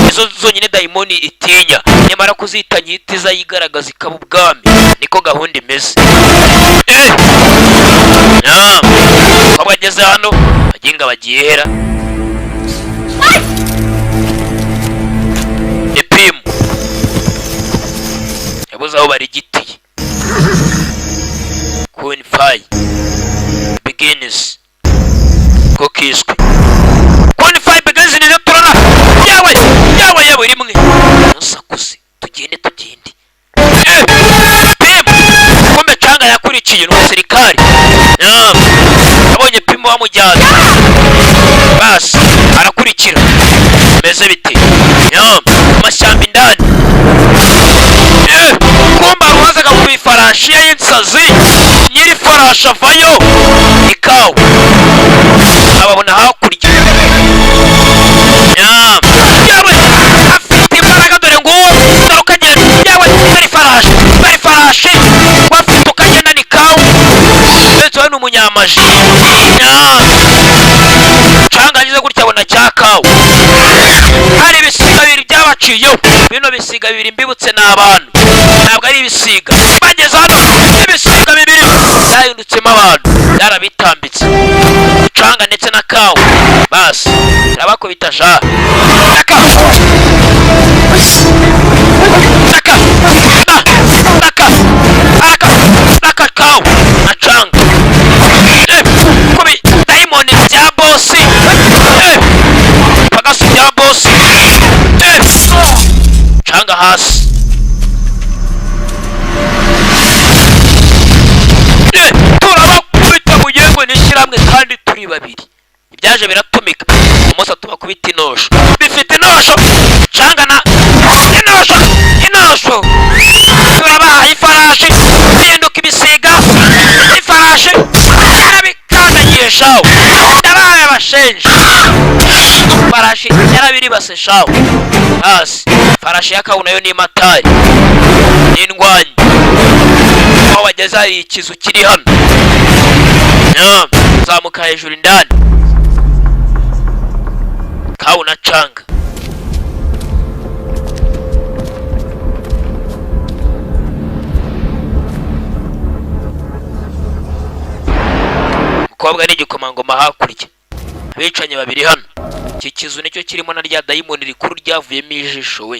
Izo zonyine daimoni itinya. Nyamara kuzitanya itiza yigaragaza ikaba ubwami. Niko gahunda imeze. Ko bageze hano baginga bagihera. Pimu yabuze aho bari gitiye. Queen Fai begins kokiswe. Queen Fai begins ni turana. Yawe rimwe. Musakuze tugende. Pimu kumbe Canga yakurikiye n'umusirikari. Abonye Pimu wamujyana. Basi arakurikira. farashi ye y'insazi nyiri farashi avayo ikawa ababona hakurya yawe afite imbaraga dore nguwo dore ukagenda yawe bari farashi wafite ukagenda ni kawa ndetse we ni umunyamaji cangagize gutya abona cya kawa hari ibisiga bibiri byabaciyeho bino bisiga bibiri mbibutse n'abantu ntabwo ari ibisiga bageze hano ibisiga bibiri byahindutsemo abantu byarabitambitse canga ndetse na kawa basi arabakubita ja naka kawa na canga kubi daimoni bya bosi pagasu bya bosi canga hasi turabakubita buyengo n'ishyirahamwe kandi turi babiri ibyaje biratumika umunsi tubakubita inosho bifite inosho canga na inosho turabahaye ifarashi bihinduka ibisiga ifarashi yarabikandagiye shawo ndabahaye abashenje farashi yarabiribase shawo hasi farashi y'akawu nayo ni matari n'indwanyi aho bageze hari ikizu kiri hano zamuka hejuru indani kawu na canga umukobwa n'igikomangoma hakurya abicanye babiri hano iki kizu nicyo kirimo na rya dayimoni rikuru ryavuyemo ijisho we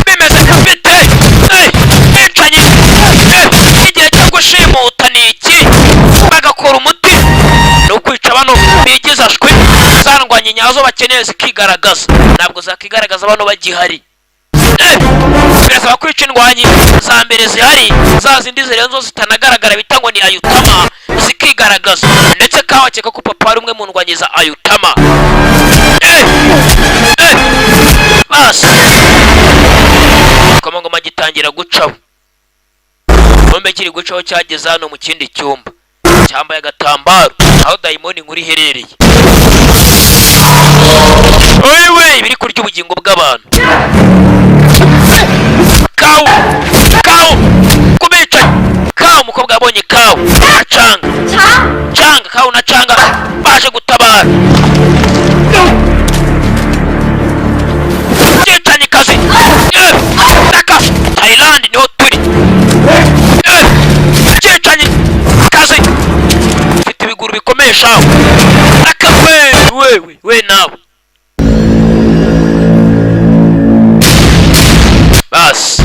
bimeze bite bicanye igihe cyo gushimuta ni iki bagakora umuti ni ukwica bano bigize ashwi zandwanya nyazo bakeneye zikigaragaza ntabwo zakigaragaza bano bagihari birasaba kwica indwanyi za mbere zihari za zindi zirenzo zitanagaragara bita ngo ni ayutama zikigaragaza ndetse kawakeka ko papa ari umwe mu ndwanyi za ayutama basi igikomangoma gitangira gucaho igikombe kiri gucaho cyageze hano mu kindi cyumba cyambaye agatambaro aho dayimoni nkuru iherereye wewe biri kurya ubugingo bw'abantu kawu kubica kawu umukobwa yabonye kawu na canga kawu na canga baje gutabara byicanyikazi naka Thailand niho turi byicanyikazi ufite ibiguru bikomeye shawo naka we nawe basi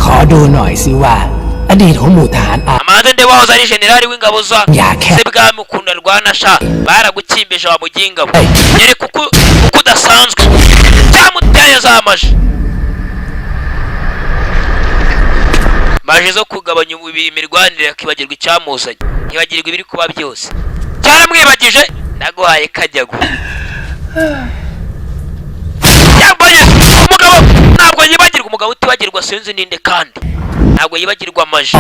ขอดูหน่อยสิว่าอดีตของหมู่ทหารอา amaze nde wahoze ari generali w'ingabo za z'ibwami ukuntu arwana sha baragukimbije wa muginga we yereka uko udasanzwe cyamuteye za maji zo kugabanya imirwanire akibagirwa icyamuzanye ntibagirwa ibiri kuba byose cyaramwibagije naguhaye kajyago yambaye umugabo ntabwo yibagirwa umugabo utibagirwa sinzi ninde kandi ntabwo yibagirwa amaji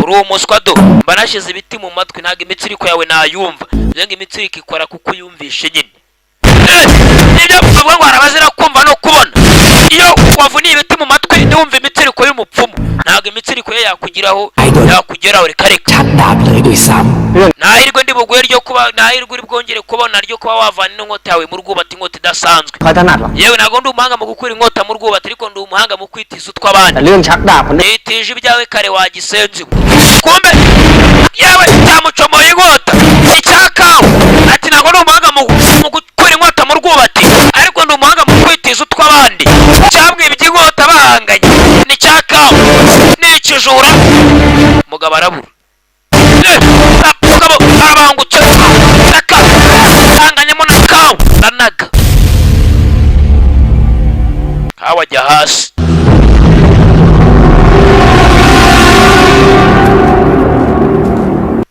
uri umuswa do mba nashize ibiti mu matwi ntabwo imitsiriko yawe nayumva ngo imitsiriko ikora kuko uyumvishe nyine nibyo bavuga ngo harabazira kumva no kubona iyo wavuniye ibiti mu matwi ntiwumve imitsiriko y'umupfumu ntabwo imitsiriko ye yakugeraho reka nahirwe ndi buguye ryo kuba nahirwe uri bwongere kubona ryo kuba wavana n'inkota yawe mu rwubati inkota idasanzwe yewe ntabwo ndi umuhanga mu gukura inkota mu rwubati ariko ndi umuhanga mu kwitiza utw'abandi nitije ibyawe kare wagisenziwe kumbe yewe cyamucomoye inkota icyakawe ati ntabwo ndi umuhanga mu gukura inkota mu rwubati ariko ndi umuhanga mu kwitiza utw'abandi cyamwibye inkota bahanganye ni cyakawe ni ikijura mugabo arabura mugabo arabangutse ahanganyemo na kawa ranaga kawa ajya hasi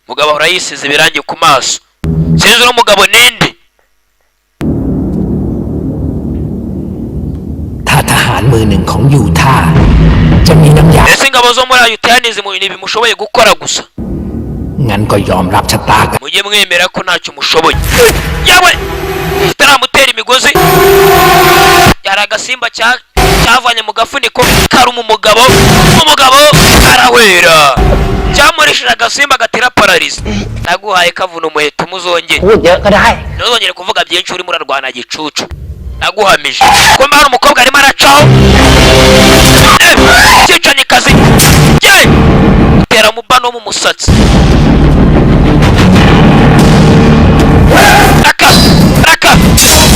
mugabo ahora yisize ibirangi ku maso sinzi uno mugabo ninde ถ้าทห ารมือหนึ่งของยูทาห์จะมีน้ำยา ese ingabo zo muri Utah nizi mu bintu bimushoboye gukora gusa งั้นก็ยอมรับชะตากรรม mujye mwemera ko ntacyo mushoboye yawe itaramutera imigozi yari agasimba cyavanye mu gafuniko karuma umugabo arahwera cyamurishije agasimba gatera pararize naguhaye kavuna umuheto muzongere พูดเยอะก็ได้ ntuzongere kuvuga byinshi urimo urarwana gicucu naguhamije ko mbana umukobwa arimo aracaho cyicanyikazi ye tera mubano mu musatsi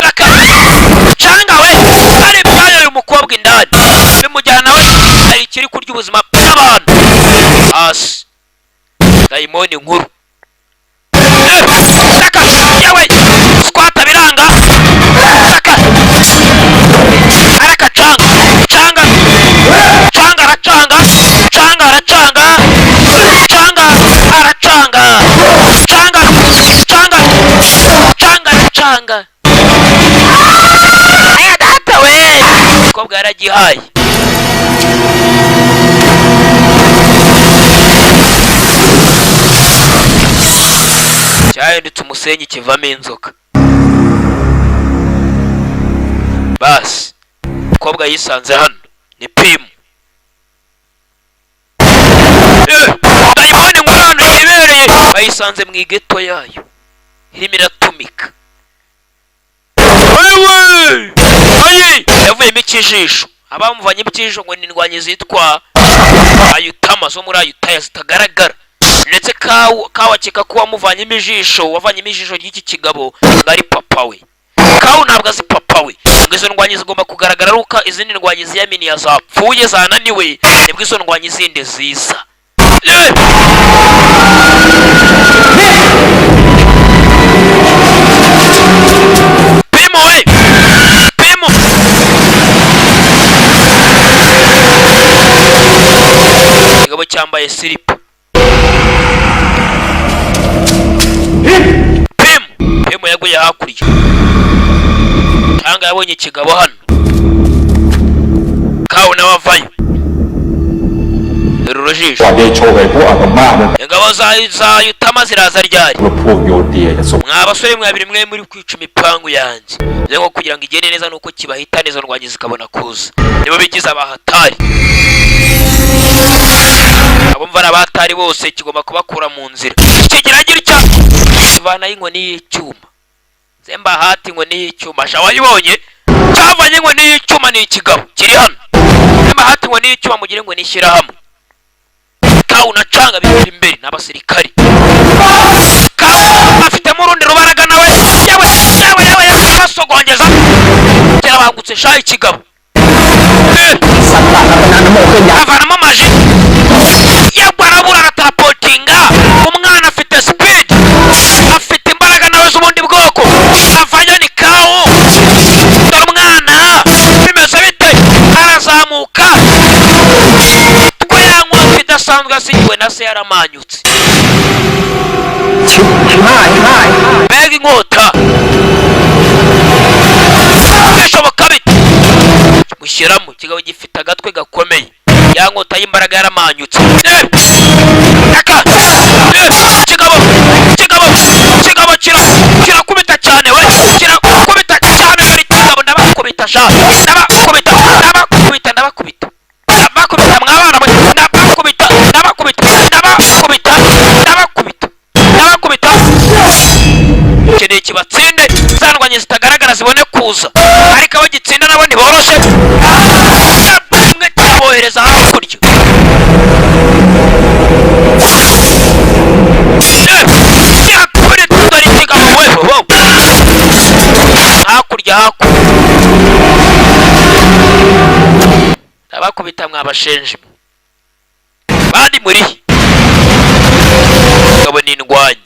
raka canga we ari byayo uyu mukobwa indani bimujyana we ari ikiri kurya ubuzima bw'abantu hasi dayimoni nkuru raka yawe squat biranga raka araka canga aracanga aya data we mukobwa yaragihaye cyahindutse umusenyi kivamo inzoka basi mukobwa yisanze hano ni pimu dayimoni ngurano yibereye bayisanze mu igeto yayo irimo iratumika yavuyemo ikijisho abamuvanyemo ikijisho ngo ni indwanyi zitwa ayutama zo muri ayutaya zitagaragara ndetse kawakeka ko wamuvanyemo ijisho wavanyemo ijisho ry'iki kigabo ngo ari papa we kawu ntabwo azi papa we ngo izo ndwanyi zigomba kugaragara ari uko izindi ndwanyi ziyaminiya zapfuye zananiwe nibwo izo ndwanyi zindi ziza pimu we pimu igabo cyambaye silipa pimu yaguye hakurya cyangwa yabonye ikigabo hano kawu nawe avayo urujisho ingabo za Yutama ziraza ryari mwa basore mwabiri mwe muri kwica imipangu yanjye byo ngo kugira ngo igende neza nuko kibahita neza ndwanyi zikabona kuza nibo bigize abahatari abo mvara abahatari bose kigomba kubakura mu nzira kigiragira icya ivana y'inkoni y'icyuma zemba hati inkoni y'icyuma shawayibonye cyavanye inkoni y'icyuma ni ikigabo kiri hano zemba hati inkoni y'icyuma mugire ngo nishyira hamwe kawu na canga biri imbere n'abasirikari kawu afitemo urundi rubaraga nawe yawe basogongeza cyabangutse shayi ikigabo avanamo amaji yagwarabura agatarapotinga umwana afite speed afite imbaraga nawe z'ubundi bwoko avanye ni kawu dore umwana bimeze bite arazamuka idasanzwe asigiwe na se yaramanyutse mbega inkota bishoboka bite mushyiramo kigabo gifite agatwe gakomeye ya nkota y'imbaraga yaramanyutse kigabo kirakubita cyane we kirakubita cyane buri kigabo ndabakubita ndabakubita mwabana ndabakubita keneye kibatsinde zandwanye zitagaragara zibone kuza ariko abo gitsinda nabo ntiboroshe mwe cyabohereza hakurya cyakubire dore ikigabo wewe hakurya ndabakubita mwabashenje bandi muri ngabo ni indwanyi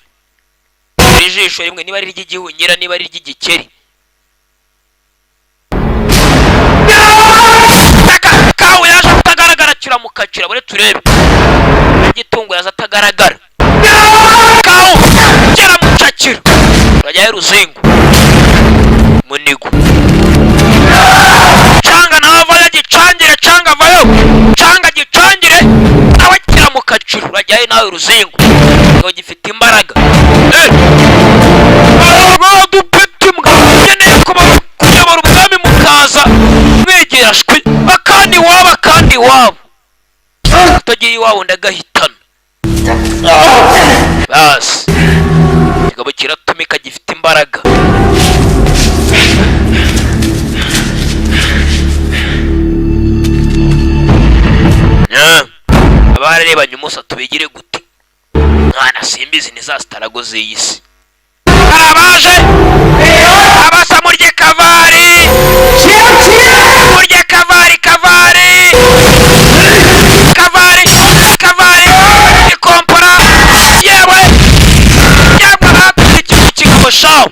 ijisho rimwe niba ari ry'igihunyira niba ari ry'igikeri kawu yaje atagaragara kiramukacira bure turebe igitungo yaza atagaragara kawu kiramucakira urajyayo ruzingo munigo canga nawe ava yagica kuzingu ngo gifite imbaraga dupeti mbwa nkeneye kuyobora ubwami mukaza mwegera shwi akandi iwabo utagiye iwabo ndagahitana basi ikigabo kiratumika gifite imbaraga abarebanye umusa tubigire gute mwana simbizi ni za starago z'iyisi arabaje abasa murye kavari ikompora yewe nyamara ikigabo shawo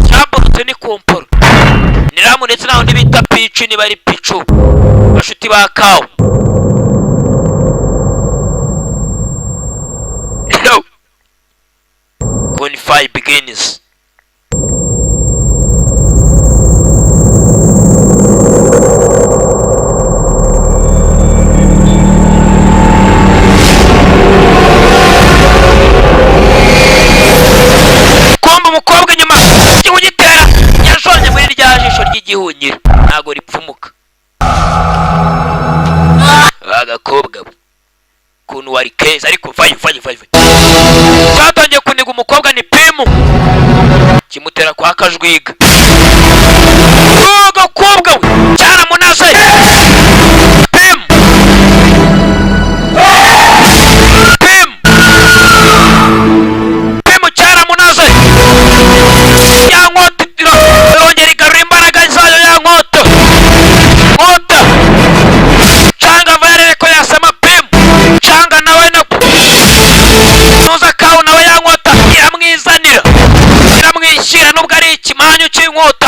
cyamburutse n'ikompora niramu ndetse naho bita picu niba ari picu bashuti ba kawo when fire begins. Komba umukobwa inyuma igitera yajonye muri rya jisho ry'igihunyiro ntago ripfumuka agakobwa kuntu wari keza ariko vayo cyatangiye kuniga umukobwa ni pimu kimutera kwa kajwiga agakobwa we cyaramunaze pimu cyaramunaze ya nkota irongera igarura imbaraga zayo ya nkota canga vayarere ko yasama pimu canga nawe nuza kawo nawe ya nkota iramwishyira nubwo ari ikimanyu cy'inkota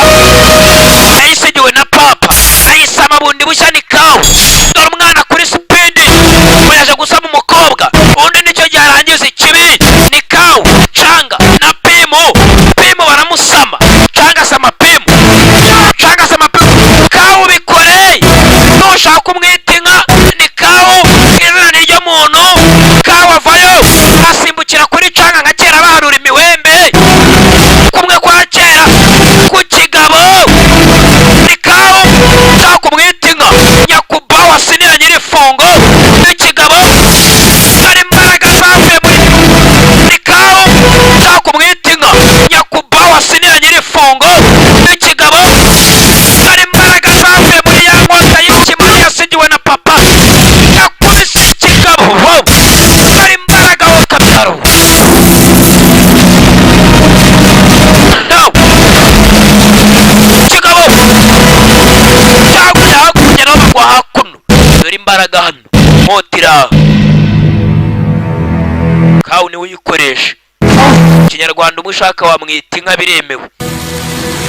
yayisigiwe na papa ayisama bundi bushya ni kawo dore umwana kuri sipidi ngo yaje gusama umukobwa undi nicyo gihe arangiza ikibi ni kawo canga na pimu baramusama canga sama pimu kawo bikoreye nushaka umwita inka ni kawo izina ni ryo muntu kawo avayo asimbukira kuri canga nka kera baharura imiwembe kumwe kwa kera ku kigabo ni kawo ushaka umwita inka nyakubawa sinira nyirifungo n'ikigabo hari imbaraga zavuye muri kawo ushaka umwita inka nyakubawa sinira nyirifungo n'ikigabo hari imbaraga zavuye muri ya nkota y'ikimani yasigiwe na papa yakubise ikigabo hari imbaraga wo kabyaro ikigabo cyaguye hakurya naho bagwa hakuno dore imbaraga hano nkotira kawo niwe uyikoresha ikinyarwanda umushaka wamwita inka biremewe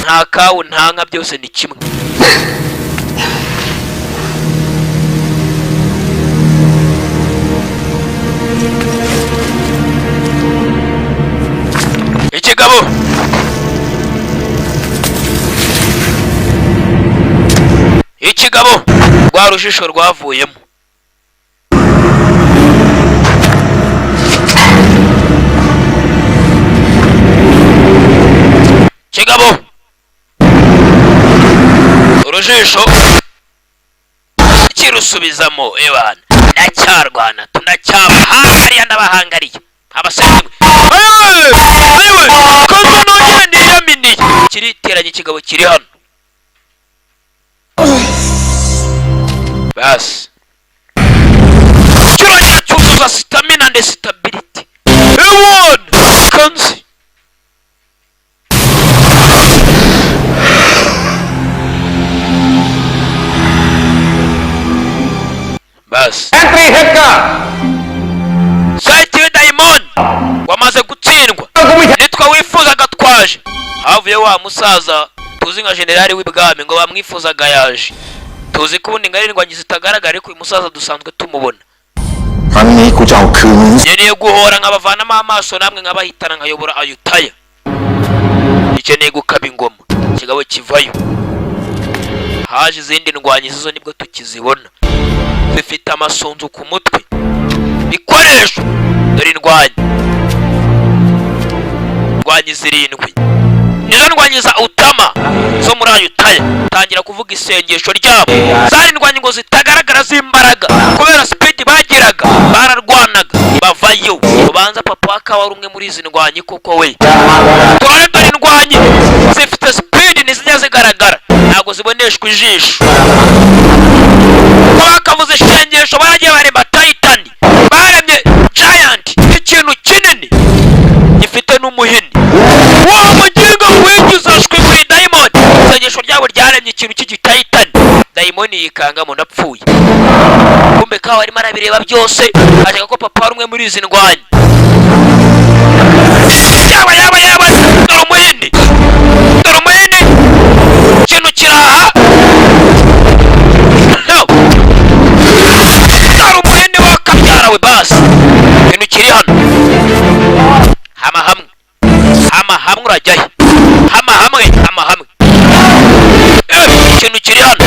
nta kawo nta nka byose ni kimwe ikigabo rwa rushishyo rwavuyemo kigabo urujisho kirusubizamo ebana ndacyarwana tunacyabahangariye ndabahangariye abasenzwe ayiwe kozo nongere niyaminiye kiriteranye ikigabo kiri hano basi kirongera cyuzuza stamina and stability ewon kanzi basi Entry Heka Saitiwe Diamond wamaze gutsindwa nitwa wifuzaga twaje havuye wa musaza tuzi nka generali w'ibwami ngo bamwifuzaga yaje tuzi ko ubundi ngarirwa zitagaragara ariko uyu musaza dusanzwe tumubona nkeneye guhora nkabavanamo amaso namwe nkabahitana nkayobora ayutaya ikeneye gukaba ingoma ikigabo kivayo haje izindi ndwanyi zo nibwo tukizibona zifite amasunzu ku mutwe bikoresho dore indwanyi zirindwi nizo ndwanyi za Utama zo muri Ayutthaya. Tangira kuvuga isengesho ryabo. Zari indwanyi ngo zitagaragara z'imbaraga kubera speed bagiraga, bararwanaga bavayo. Ubanza papa waka wari umwe muri izi ndwanyi koko we. Dore indwanyi zifite speed ntizijya zigaragara, ntabwo ziboneshwa ijisho. Bakavuze isengesho baragiye bareba Titan, baremye giant, ikintu kinini gifite n'umuhini. Wa mugingo wigizashwe muri Diamond. Isengesho ryabo ryaremye ikintu cy'igititan. Diamond yikangamo napfuye. Kumbe kawa arimo arabireba byose, ashaka ko papa ari umwe muri izi ndwanyi. Yaba dore umuhini ikintu kiraha. Dore umuhini wakabyarawe basi, ikintu kiri hano. Hama hamwe urajyayo. Hama hamwe ikintu kiri hano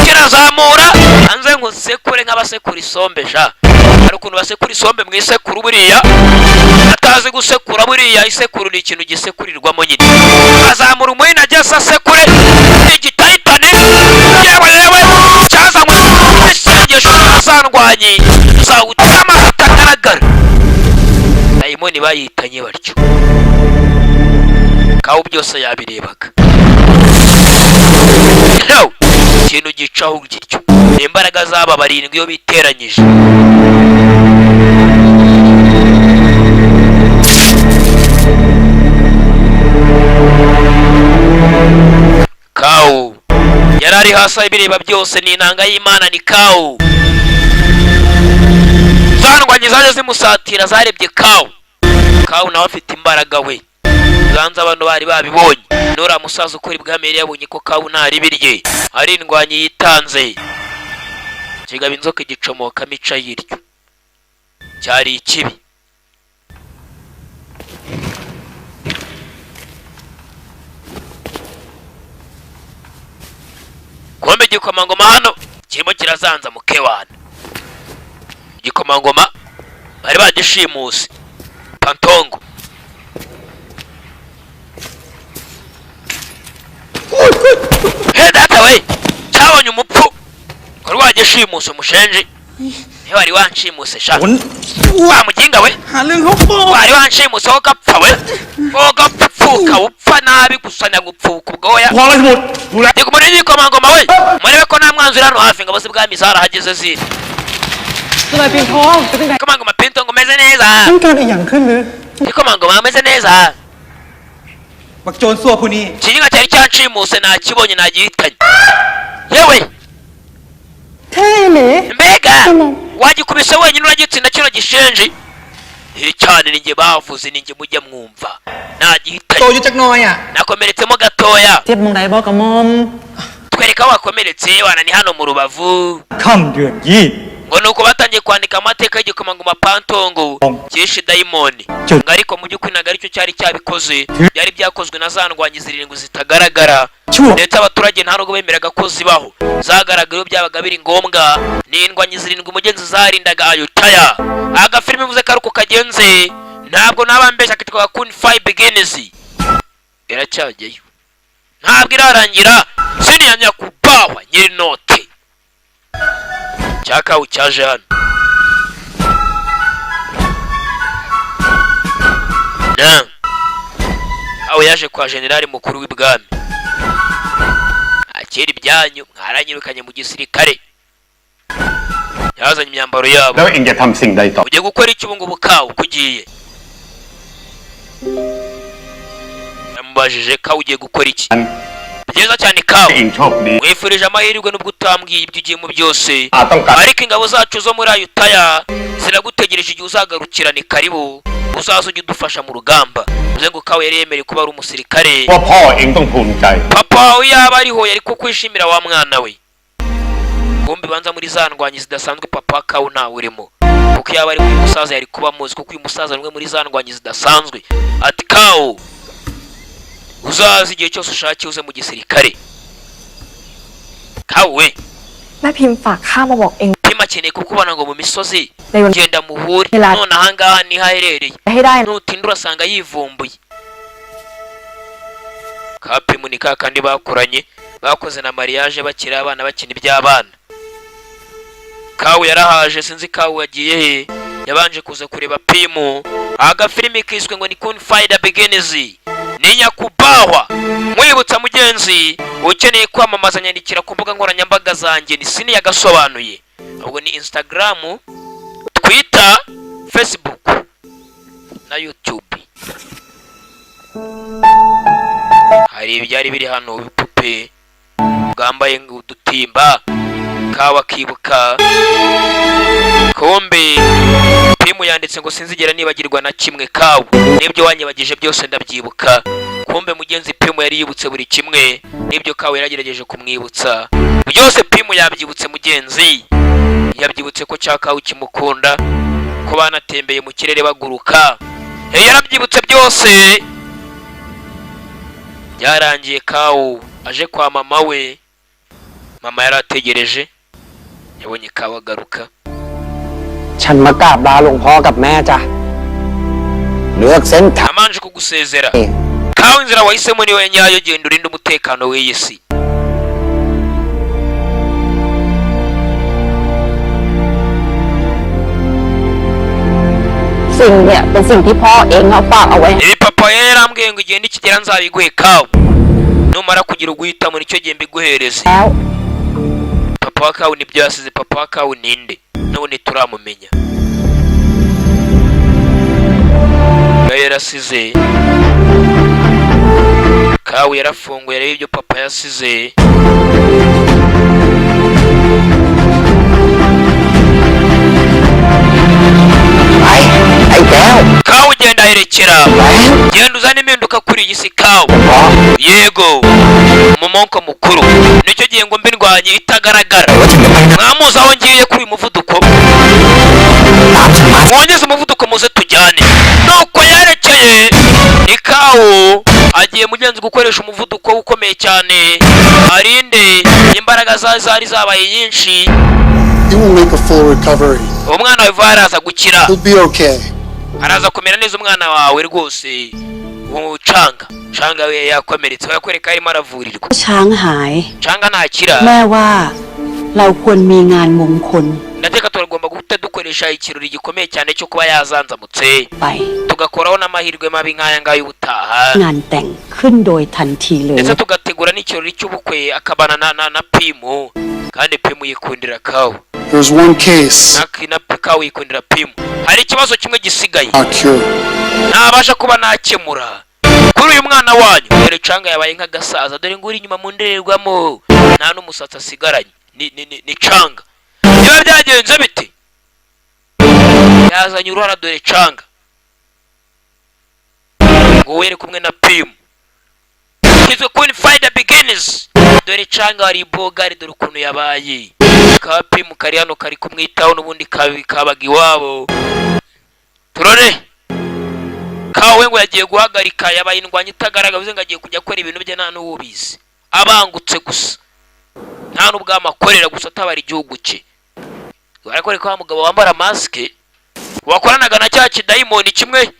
kirazamura hanze ngo sekure nk'abasekura isombe sha. Hari ukuntu basekura isombe mu isekuru buriya atazi gusekura, buriya isekuru ni ikintu gisekurirwamo nyine. Azamura umuhini ageze asekure igitahitane. Yewe cyazanywe isengesho azandwanye za Utama zitagaragara. Diamond bayitanye batyo, kawo byose yabirebaga. Ikintu gicaho gityo, imbaraga zaba barindwi iyo biteranyije. Kawo yarari hasi ibireba byose, ni inanga y'Imana ni kawo. Zandwanye zaje zimusatira zarebye kawo nawe afite imbaraga we. Zanza abantu bari babibonye. Nura musaza ukuri bwamere yabonye ko kawo ntari birye, ari indwanyi yitanze. Kigaba inzoka igicomoka mica yiryo. Cyari ikibi. Kombe gikomangoma hano kirimo kirazanza mukewana. Gikomangoma bari bagishimuse Pantongo. He data we, cyabonye umupfu ko rwagishimuse umushenje. He wari wanshimuse sha. Wa muginga we, wari wanshimuse ho gapfa we. Ho gapfuka upfa nabi gusanya gupfuka ubwoya. Ndikumuri gikomangoma we, murebe ko nta mwanzuro hano hafi ngo bose bwa misara hageze ziri. Gikomangoma Pantongo meze neza. Gikomangoma meze neza. Kinyinga cyari cyanshimuse nakibonye nagihitanye. Yewe mbega wagikubise wenyine uragitsinda kino gishenje. Cyane ninjye bavuze, ninjye mujya mwumva. Nagihitanye nakomeretsemo gatoya. Twereka wakomeretse wana ni hano mu Rubavu. Ngo nuko batangiye kwandika amateka y'igikomangoma Pantongo cyishe Diamond. Ariko mu by'ukuri nagari cyo cyari cyabikoze, byari byakozwe na zandwanyi zirindwi zitagaragara. Ndetse abaturage nta nubwo bemeraga ko zibaho. Zagaragara byabaga biri ngombwa. Ni indwanyi zirindwi umugenzi zarindaga Ayutthaya. Agafilme bivuze ko kagenze, ntabwo nabambesha kitwa Kun Fai Begins. Iracyajyayo. Ntabwo irarangira. Siniyanya kubawa nyiri note. Chaka uchaje hano. Na aho yaje kwa generali mukuru w'ibwami. Akiri ibyanyu mwaranyirukanye mu gisirikare. Yazanye imyambaro yabo. Ugiye gukora iki ubu ngubu kawo kugiye? Yamubajije kawo ugiye gukora iki? Byiza cyane kawo. Wifurije amahirwe nubwo utambwiye ibyo ugiye mu byose. Ariko ingabo zacu zo muri Ayutthaya ziragutegereje igihe uzagarukira, ni karibu. Uzaza ujye udufasha mu rugamba. Uze ngo kawo yari yemereye kuba ari umusirikare. Papa yaba ariho yari ko kwishimira wa mwana we. Bombi banza muri zandwanyi zidasanzwe papa kawo ntawe urimo. Kuko yaba ari uyu musaza yari kuba muzi, kuko uyu musaza nimwe muri zandwanyi zidasanzwe. Ati kawo uzaza igihe cyose ushakiye uze mu gisirikare. Kawo we แม่พิมพ์ฝากข้ามาบอกเอง Pima akeneye kukubona ngo mu misozi ในวัน genda muhure Ela- none ahangaha niho aherereye ให้ได้ nutinda urasanga yivumbuye kapimu ni ka kandi bakuranye bakoze na mariage bakiri abana bakina iby'abana kawu yarahaje sinzi kawu yagiye he yabanje kuza kureba pimu agafilimi kiswe ngo ni Confide Begins ni nyakubahwa mwibutsa mugenzi ukeneye kwamamaza nyandikira ku mbuga nkoranyambaga zanjye ni sini yagasobanuye ahubwo ni Instagram Twitter Facebook na YouTube hari ibyari biri hano bipupe bwambaye udutimba kawa kibuka kombe pimu yanditse ngo sinzigera nibagirwa na kimwe kawu nibyo wanyibagije byose ndabyibuka kombe mugenzi pimu yari yibutse buri kimwe nibyo kawu yaragerageje kumwibutsa byose pimu yabyibutse mugenzi yabyibutse ko cyakawu kimukunda ko banatembeye mu kirere baguruka yarabyibutse byose byarangiye kawu aje kwa mama we mama yarategereje yabonye kawu agaruka ฉันมากราบลาหลวงพ่อกับแม่จ้ะ เลือกเส้นทาง amanje kugusezera kawu inzira wahisemo niwe nyayo genda urinde umutekano w'iyi si สิ่งเนี่ยเป็นสิ่งที่พ่อเองเอาฝากเอาไว้ ibi papa yarambwiye ngo igihe nikigera nzabiguhe kawu numara kugira uguhitamo nicyo gihe mbiguhereze แล้ว papa wa kawu nibyo yasize papa wa kawu ninde none turamumenya yarasize kawu yarafunguye rero ibyo papa yasize kawu genda herekera genda uzane impinduka kuri iyi si kawu yego umumonko mukuru nicyo gihe ngo mbe ndwanye itagaragara mwamuzi aho ngiye kuri uyu muvuduko mwongeze umuvuduko muze tujyane nuko yerekeye ni kawu agiye mugenzi gukoresha umuvuduko ukomeye cyane arinde imbaraga zari zabaye nyinshi You will make a full recovery. umwana wawe araza gukira You'll be okay. araza kumera neza umwana wawe rwose canga we yakomeretse yakwereka arimo aravurirwa ช้างหาย canga ntakira แม่ว่าเราควรมีงานมงคล ndateka turagomba guhita dukoresha ikirori gikomeye cyane cyo kuba yazanzamutse ไป tugakoraho n'amahirwe mabi nk'aya ngaya y'ubutaha งานแต่งขึ้นโดยทันทีเลย ndetse tugategura n'ikirori cy'ubukwe akabana na pimu kandi pimu yikundira kawu There's one case na kawu yikundira pimu hari ikibazo kimwe gisigaye not cured. ntabasha kuba nakemura kuri uyu mwana wanyu dore canga yabaye nk'agasaza dore ngo uri inyuma mu ndorerwamo nta n'umusatsi asigaranye ni canga biba byagenze bite yazanye uruhara dore canga ngo were kumwe na pimu kizwe Confide Begins dore canga hari bogari dore ukuntu yabaye ka pimu kari hano kari kumwitaho n'ubundi kabaga iwabo turore kawe ngo yagiye guhagarika yabaye indwanya itagaragara bivuze ngo agiye kujya akora ibintu bye nta n'uwubizi abangutse gusa nta n'ubwo amakorera gusa atabara igihugu cye barakoreka wa mugabo wambara masike wakoranaga na cya kidayimoni kimwe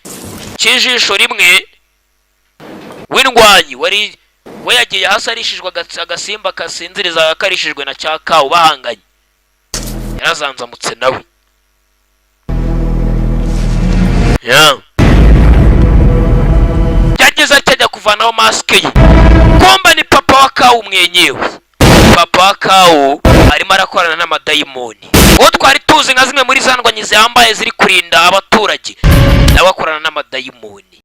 cy'ijisho rimwe w'indwanyi we yagiye hasi arishijwe agasimba kasinziriza karishijwe na cya kawu bahanganye yarazanzamutse nawe yageze atajya kuvanaho masike ye kumba ni papa wa kawu mwenyewe papa wa kawu arimo arakorana n'amadayimoni uwo twari tuzi nka zimwe muri za ndwanyi zambaye ziri kurinda abaturage nawe akorana n'amadayimoni